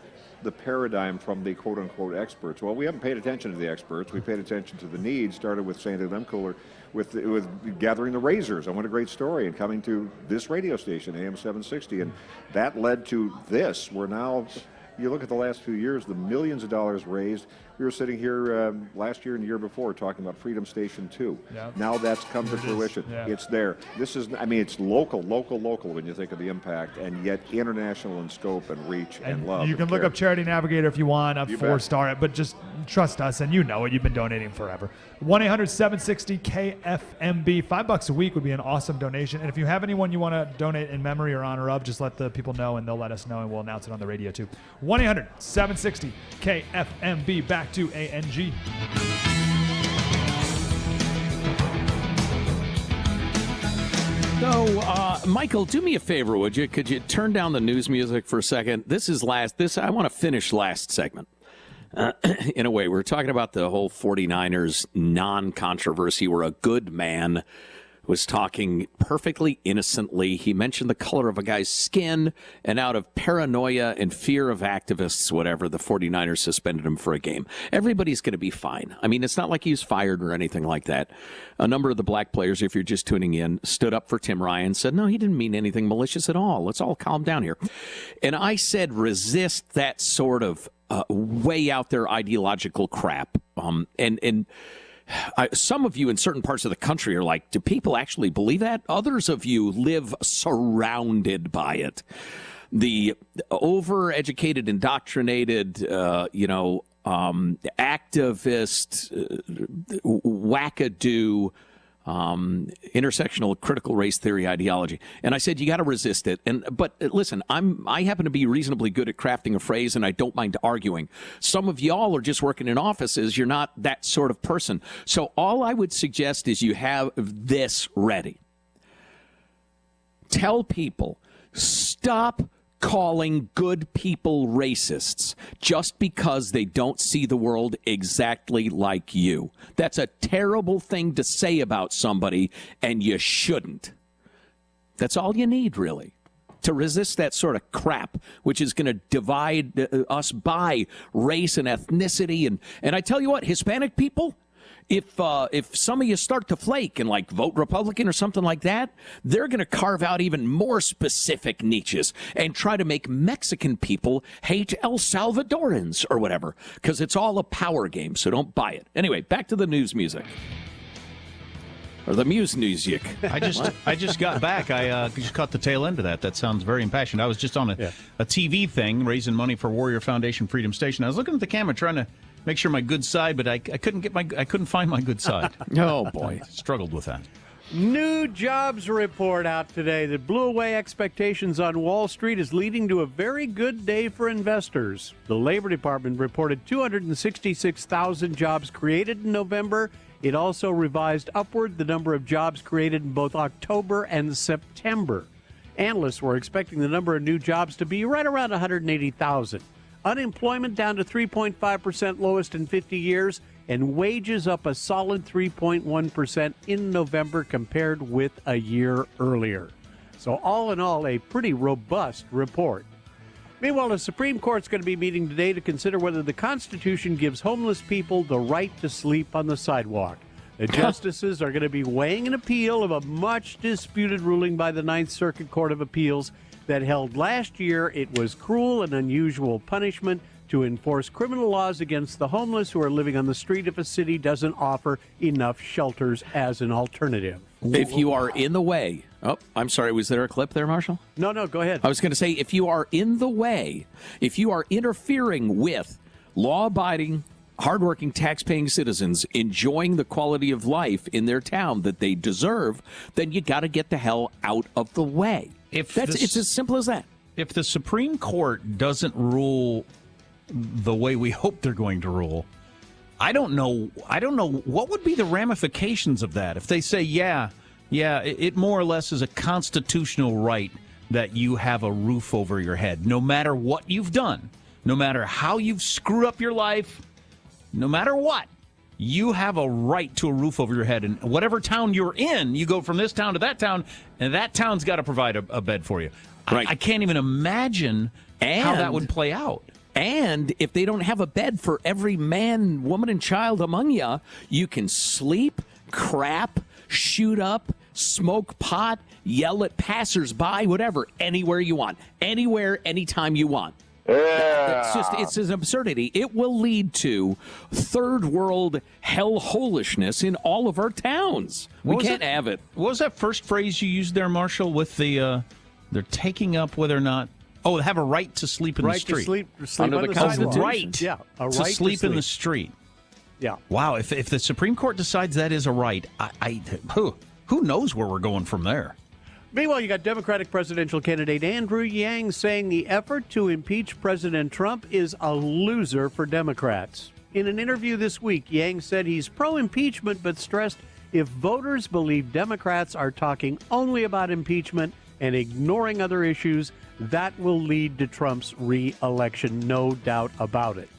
the paradigm from the quote-unquote experts. Well, we haven't paid attention to the experts. We paid attention to the needs, started with Sandy Lemcooler, with gathering the razors. And what a great story, and coming to this radio station, AM 760. And that led to this. We're now, you look at the last few years, the millions of dollars raised. We were sitting here last year and the year before talking about Freedom Station 2. Yep. Now that's come to fruition. Yeah. It's there. This is, it's local when you think of the impact, and yet international in scope and reach and love. You can look up Charity Navigator if you want, up 4-star it, but just trust us, and it. You've been donating forever. 1-800-760-KFMB. $5 a week would be an awesome donation. And if you have anyone you want to donate in memory or honor of, just let the people know, and they'll let us know, and we'll announce it on the radio too. 1-800-760-KFMB. Back to ANG. So, Michael, do me a favor, would you? Could you turn down the news music for a second? I want to finish last segment. In a way, we're talking about the whole 49ers non-controversy where a good man was talking perfectly innocently. He mentioned the color of a guy's skin, and out of paranoia and fear of activists, whatever, the 49ers suspended him for a game. Everybody's going to be fine. It's not like he was fired or anything like that. A number of the black players, if you're just tuning in, stood up for Tim Ryan, said, no, he didn't mean anything malicious at all. Let's all calm down here. And I said, resist that sort of way out there ideological crap. Some of you in certain parts of the country are like, do people actually believe that? Others of you live surrounded by it. The overeducated, indoctrinated, activist, wackadoo intersectional critical race theory ideology. And I said, you got to resist it. But listen, I happen to be reasonably good at crafting a phrase, and I don't mind arguing. Some of y'all are just working in offices. You're not that sort of person. So all I would suggest is you have this ready. Tell people, stop calling good people racists just because they don't see the world exactly like you. That's a terrible thing to say about somebody, and you shouldn't. That's all you need, really, to resist that sort of crap, which is going to divide us by race and ethnicity. And I tell you what, Hispanic people, if some of you start to flake and like vote Republican or something like that, they're going to carve out even more specific niches and try to make Mexican people hate El Salvadorans or whatever, because it's all a power game, so don't buy it. Anyway, back to the news music. Or the Muse music. I just got back. I just caught the tail end of that. That sounds very impassioned. I was just on a TV thing, raising money for Warrior Foundation Freedom Station. I was looking at the camera trying to make sure my good side, but I couldn't find my good side. Oh boy, struggled with that. New jobs report out today that blew away expectations on Wall Street is leading to a very good day for investors. The Labor Department reported 266,000 jobs created in November. It also revised upward the number of jobs created in both October and September. Analysts were expecting the number of new jobs to be right around 180,000. Unemployment down to 3.5%, lowest in 50 years, and wages up a solid 3.1% in November compared with a year earlier. So all in all, a pretty robust report. Meanwhile, the Supreme Court's going to be meeting today to consider whether the Constitution gives homeless people the right to sleep on the sidewalk. The justices are going to be weighing an appeal of a much disputed ruling by the Ninth Circuit Court of Appeals that held last year it was cruel and unusual punishment to enforce criminal laws against the homeless who are living on the street if a city doesn't offer enough shelters as an alternative. If you are in the way... Oh, I'm sorry. Was there a clip there, Marshall? No, go ahead. I was going to say, if you are in the way, if you are interfering with law-abiding, hardworking, tax-paying citizens enjoying the quality of life in their town that they deserve, then you got to get the hell out of the way. It's as simple as that. If the Supreme Court doesn't rule the way we hope they're going to rule, I don't know what would be the ramifications of that. If they say, it more or less is a constitutional right that you have a roof over your head, no matter what you've done, no matter how you've screwed up your life, no matter what, you have a right to a roof over your head. And whatever town you're in, you go from this town to that town, and that town's got to provide a bed for you. Right. I can't even imagine how that would play out. And if they don't have a bed for every man, woman, and child among you, you can sleep, crap, shoot up, smoke pot, yell at passersby, whatever, anywhere you want. Anywhere, anytime you want. Yeah. It's an absurdity. It will lead to third world hellholishness in all of our towns. We can't have it. What was that first phrase you used there, Marshall, with the they're taking up whether or not have a right to sleep in the street. Sleep under the Constitution. Right. Yeah, a right to sleep in the street. Yeah. Wow, if the Supreme Court decides that is a right, who knows where we're going from there? Meanwhile, you got Democratic presidential candidate Andrew Yang saying the effort to impeach President Trump is a loser for Democrats. In an interview this week, Yang said he's pro-impeachment, but stressed if voters believe Democrats are talking only about impeachment and ignoring other issues, that will lead to Trump's re-election, no doubt about it.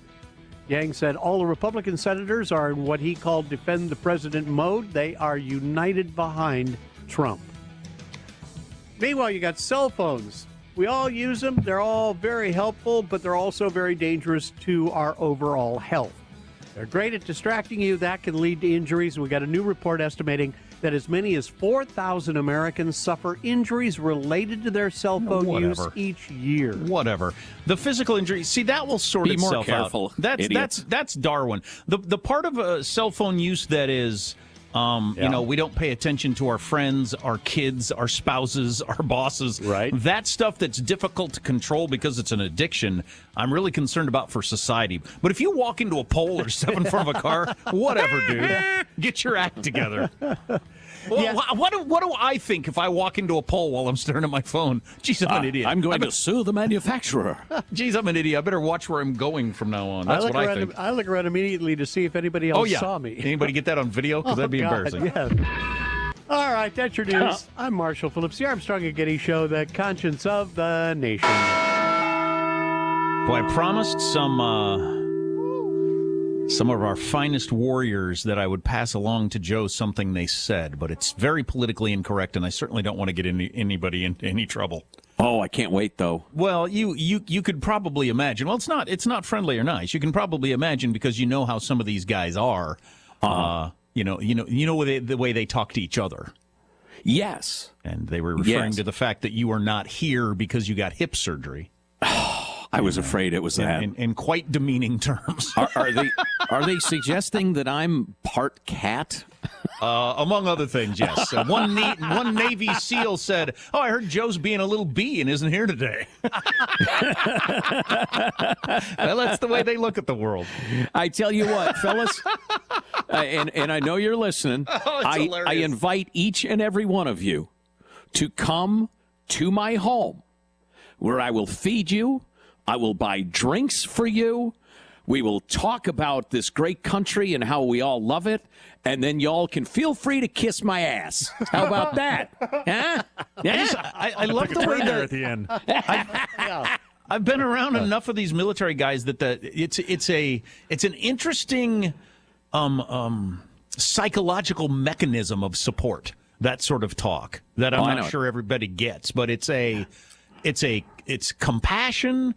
Yang said all the Republican senators are in what he called defend the president mode. They are united behind Trump. Meanwhile, you got cell phones. We all use them. They're all very helpful, but they're also very dangerous to our overall health. They're great at distracting you. That can lead to injuries. We got a new report estimating that as many as 4,000 Americans suffer injuries related to their cell phone use each year. Whatever. The physical injury, see, that will sort itself out. That's Darwin. The part of cell phone use that is, we don't pay attention to our friends, our kids, our spouses, our bosses. Right. That stuff that's difficult to control because it's an addiction, I'm really concerned about for society. But if you walk into a pole or step in front of a car, whatever, dude. Get your act together. Well, what do I think if I walk into a poll while I'm staring at my phone? Jeez, I'm an idiot. I'm going to sue the manufacturer. Jeez, I'm an idiot. I better watch where I'm going from now on. That's what I think. I look around immediately to see if anybody else saw me. Anybody get that on video? Because that'd be embarrassing. Yeah. All right, that's your news. I'm Marshall Phillips, the Armstrong and Getty Show, the conscience of the nation. Well, I promised some of our finest warriors that I would pass along to Joe something they said, but it's very politically incorrect, and I certainly don't want to get anybody into any trouble. Oh, I can't wait, though. Well, you could probably imagine. Well, it's not friendly or nice. You can probably imagine because you know how some of these guys are. You know the way they talk to each other. Yes. And they were referring to the fact that you are not here because you got hip surgery. I was afraid it was that. In quite demeaning terms. Are they suggesting that I'm part cat? Among other things, yes. One Navy SEAL said, "Oh, I heard Joe's being a little bee and isn't here today." Well, that's the way they look at the world. I tell you what, fellas, and I know you're listening. I invite each and every one of you to come to my home, where I will feed you. I will buy drinks for you. We will talk about this great country and how we all love it. And then y'all can feel free to kiss my ass. How about that? Huh? Yeah. I love the way there at the end. I've been around enough of these military guys that it's an interesting psychological mechanism of support, that sort of talk that I'm not sure everybody gets, but it's compassion.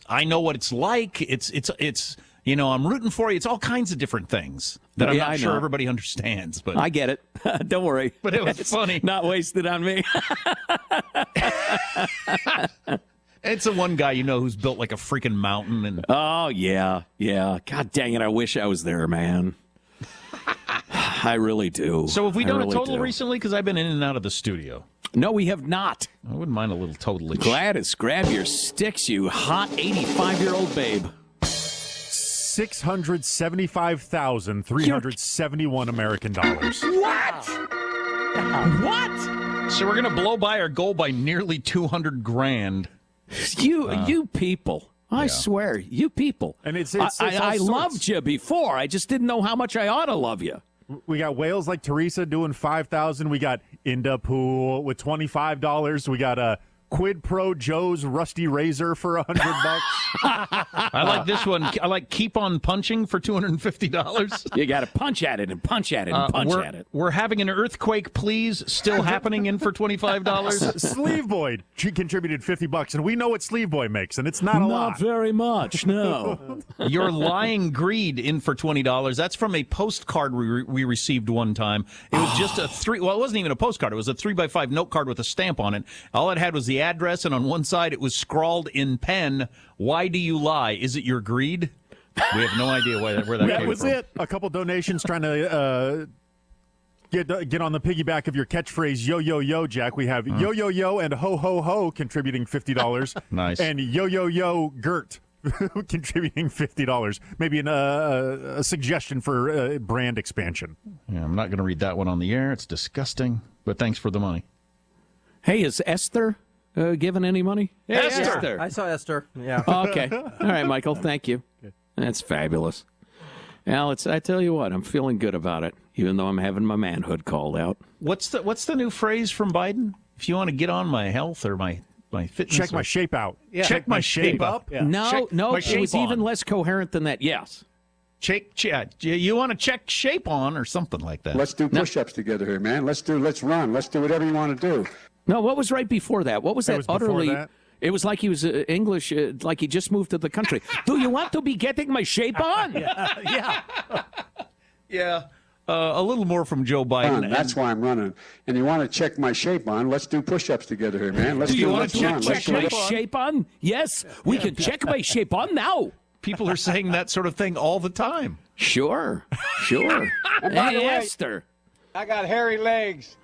I know what it's like. It's I'm rooting for you. It's all kinds of different things that I'm not sure everybody understands. But I get it. Don't worry. But it was funny. Not wasted on me. It's the one guy who's built like a freaking mountain. And oh yeah. God dang it! I wish I was there, man. I really do. So have we done a total recently? Because I've been in and out of the studio. No, we have not. I wouldn't mind a little total. Gladys, grab your sticks, you hot 85-year-old babe. 675,371 American dollars. What? What? So we're gonna blow by our goal by nearly $200,000. You people. I swear, you people. And it's I loved you before. I just didn't know how much I ought to love you. We got whales like Teresa doing 5,000. We got Inda Pool with $25. We got Quid Pro Joe's Rusty Razor for $100. I like this one. I like Keep On Punching for $250. You got to punch at it and punch at it and punch at it. We're having an earthquake, please. Still happening in for $25. Sleeve Boy contributed $50, and we know what Sleeve Boy makes, and it's not a lot. Not very much, no. Your Lying Greed in for $20. That's from a postcard we received one time. It was just it wasn't even a postcard. It was a 3x5 note card with a stamp on it. All it had was the address, and on one side it was scrawled in pen, "Why do you lie? Is it your greed?" We have no idea where that came from. That was it. A couple donations trying to get on the piggyback of your catchphrase, yo, yo, yo, Jack. We have yo, yo, yo, and ho, ho, ho contributing $50. Nice. And yo, yo, yo, Gert contributing $50. Maybe a suggestion for brand expansion. Yeah, I'm not going to read that one on the air. It's disgusting, but thanks for the money. Hey, is Esther given any money? Hey, Esther. I saw Esther. Yeah. Okay. All right, Michael. Thank you. That's fabulous. Well, I tell you what, I'm feeling good about it, even though I'm having my manhood called out. What's the new phrase from Biden? If you want to get on my health or my fitness, check my shape out. Yeah. Check my shape up. Yeah. No, it was even less coherent than that. Yes. You want to check shape on or something like that. Let's do push-ups together here, man. Let's run. Let's do whatever you want to do. No, what was right before that? What was that utterly? That? It was like he was English, like he just moved to the country. Do you want to be getting my shape on? Yeah. A little more from Joe Biden. That's why I'm running. And you want to check my shape on? Let's do push-ups together here, man. Do you want to check my shape on? Yes, we can check my shape on now. People are saying that sort of thing all the time. Sure. And by the way, Esther. I got hairy legs.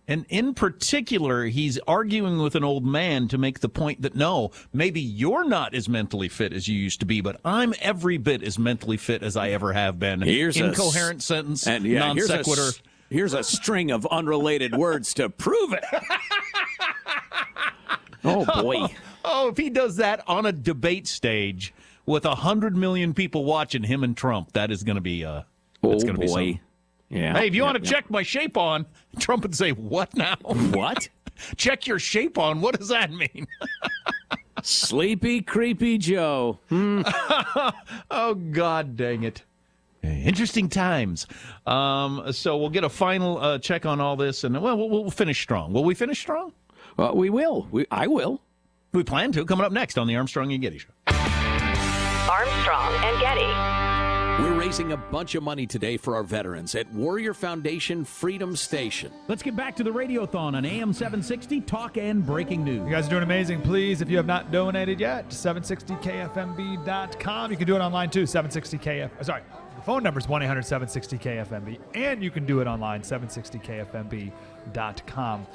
And in particular, he's arguing with an old man to make the point that, no, maybe you're not as mentally fit as you used to be, but I'm every bit as mentally fit as I ever have been. Here's incoherent sentence, and non sequitur. Here's a string of unrelated words to prove it. Oh, boy. Oh, if he does that on a debate stage with 100 million people watching him and Trump, that is going to be that's going to be something. Yeah. Hey, if you want to check my shape on, Trump would say, what now? What? Check your shape on. What does that mean? Sleepy, creepy Joe. Oh, God dang it. Interesting times. So we'll get a final check on all this, and we'll finish strong. Will we finish strong? We will. I will. We plan to. Coming up next on the Armstrong and Getty Show. Armstrong and Getty. We're raising a bunch of money today for our veterans at Warrior Foundation Freedom Station. Let's get back to the Radiothon on AM 760, Talk and Breaking News. You guys are doing amazing. Please, if you have not donated yet, 760kfmb.com. You can do it online too, 760kf. Sorry, the phone number is 1-800-760-KFMB, and you can do it online, 760kfmb.com.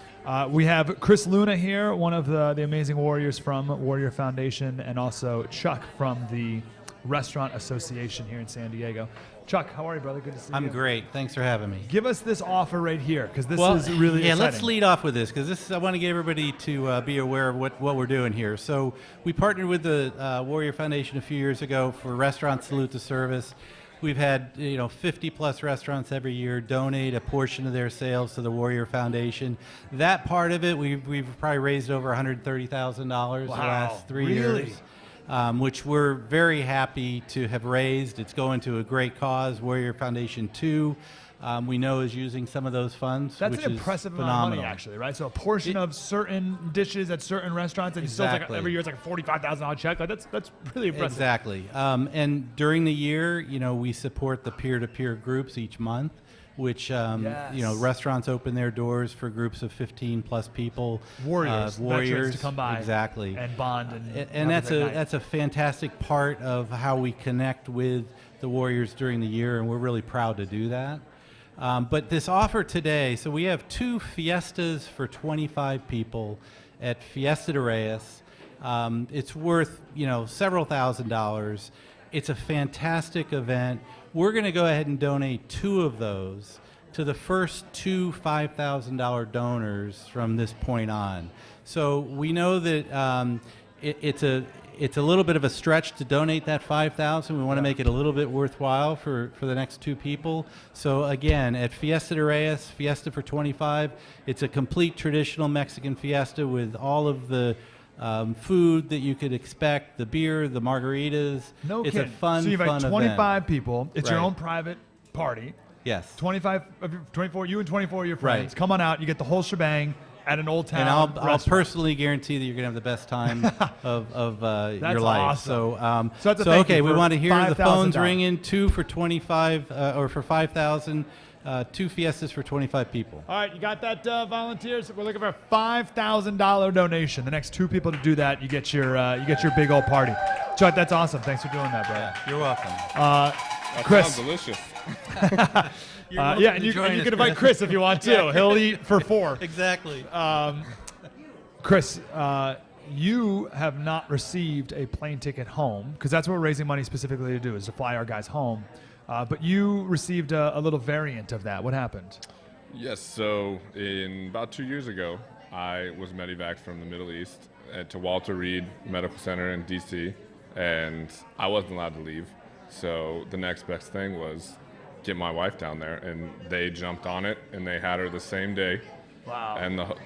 We have Chris Luna here, one of the amazing warriors from Warrior Foundation, and also Chuck from the Restaurant Association here in San Diego. Chuck, how are you, brother? Good to see you. I'm great. Thanks for having me. Give us this offer right here, because this is really exciting. Let's lead off with this, because I want to get everybody to be aware of what we're doing here. So we partnered with the Warrior Foundation a few years ago for Restaurant Salute to Service. We've had 50 plus restaurants every year donate a portion of their sales to the Warrior Foundation. That part of it, we've probably raised over $130,000 the last 3 years. Which we're very happy to have raised. It's going to a great cause. Warrior Foundation 2, we know, is using some of those funds. That's which an is impressive phenomenal. amount of money, actually, right? So a portion of certain dishes at certain restaurants, and Exactly. still every year it's like a $45,000 check. Like that's really impressive. Exactly. And during the year, we support the peer-to-peer groups each month, which restaurants open their doors for groups of 15 plus people. Warriors to come by, exactly, and bond, and that's a fantastic part of how we connect with the Warriors during the year, and we're really proud to do that. But this offer today, so we have 2 fiestas for 25 people at Fiesta de Reyes. It's worth several $1,000s. It's a fantastic event. We're going to go ahead and donate 2 of those to the first 2 $5,000 donors from this point on. So we know that it's a little bit of a stretch to donate that $5,000. We want to make it a little bit worthwhile for the next 2 people. So again, at Fiesta de Reyes, Fiesta for 25, it's a complete traditional Mexican fiesta with all of the food that you could expect, the beer, the margaritas. No it's kidding. a fun, so you invite fun 25 event. people. It's your own private party. Yes. 24, you and 24 of your friends. Come on out. You get the whole shebang at an old town And I'll restaurant. personally guarantee that you're going to have the best time of your life. Awesome. So okay, we want to hear the phones $5,000. ringing. 2 for 25 or for 5,000. 2 fiestas for 25 people. All right, you got that, volunteers? We're looking for a $5,000 donation. The next 2 people to do that, you get your big old party. Chuck, that's awesome. Thanks for doing that, bro. Yeah, you're welcome. Chris. Sounds delicious. And you can invite Chris if you want to. He'll eat for 4. Exactly. Chris, you have not received a plane ticket home, because that's what we're raising money specifically to do, is to fly our guys home. But you received a little variant of that. What happened? Yes, so about 2 years ago, I was medevaced from the Middle East to Walter Reed Medical Center in D.C., and I wasn't allowed to leave. So the next best thing was get my wife down there, and they jumped on it, and they had her the same day. Wow.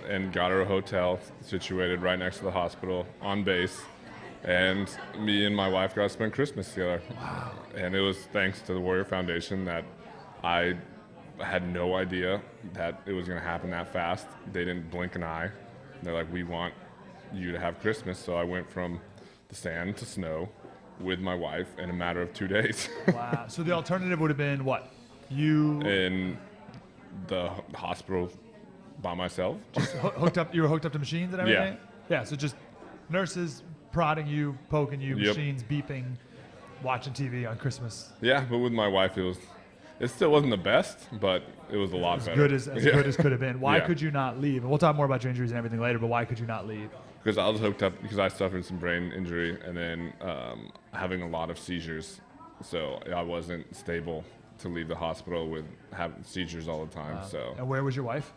And got her a hotel situated right next to the hospital on base. And me and my wife got to spend Christmas together. Wow. And it was thanks to the Warrior Foundation that I had no idea that it was going to happen that fast. They didn't blink an eye. They're like, we want you to have Christmas. So I went from the sand to snow with my wife in a matter of 2 days. Wow. So the alternative would have been what? You in the hospital by myself. Just hooked up. You were hooked up to machines and everything. Yeah. So just nurses prodding you, poking you, machines beeping, watching TV on Christmas. Yeah, but with my wife, it was It still wasn't the best, but it was a lot better. Good as good as could have been. Why could you not leave? And we'll talk more about your injuries and everything later, but why could you not leave? Because I was hooked up because I suffered some brain injury and then having a lot of seizures. So I wasn't stable to leave the hospital with having seizures all the time. And where was your wife?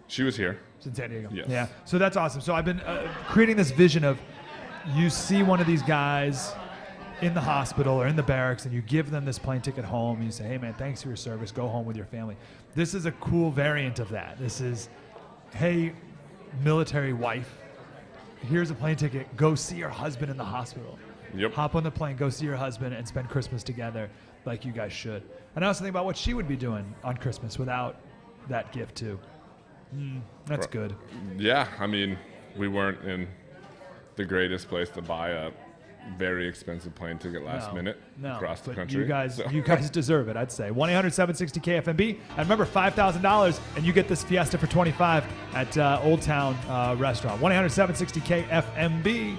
She was here. She's in San Diego. Yes. Yeah. So that's awesome. So I've been creating this vision of you see one of these guys in the hospital or in the barracks and you give them this plane ticket home and you say, hey man, thanks for your service, go home with your family. This is a cool variant of that. This is, hey, military wife, here's a plane ticket, go see your husband in the hospital. Yep. Hop on the plane, go see your husband and spend Christmas together like you guys should. And I also think about what she would be doing on Christmas without that gift too. That's good. Yeah, I mean, we weren't in the greatest place to buy a very expensive plane ticket last minute across the country. You guys deserve it, I'd say. 1-800-760-KFMB. And remember, $5,000, and you get this Fiesta for $25 at Old Town Restaurant. 1-800-760-KFMB.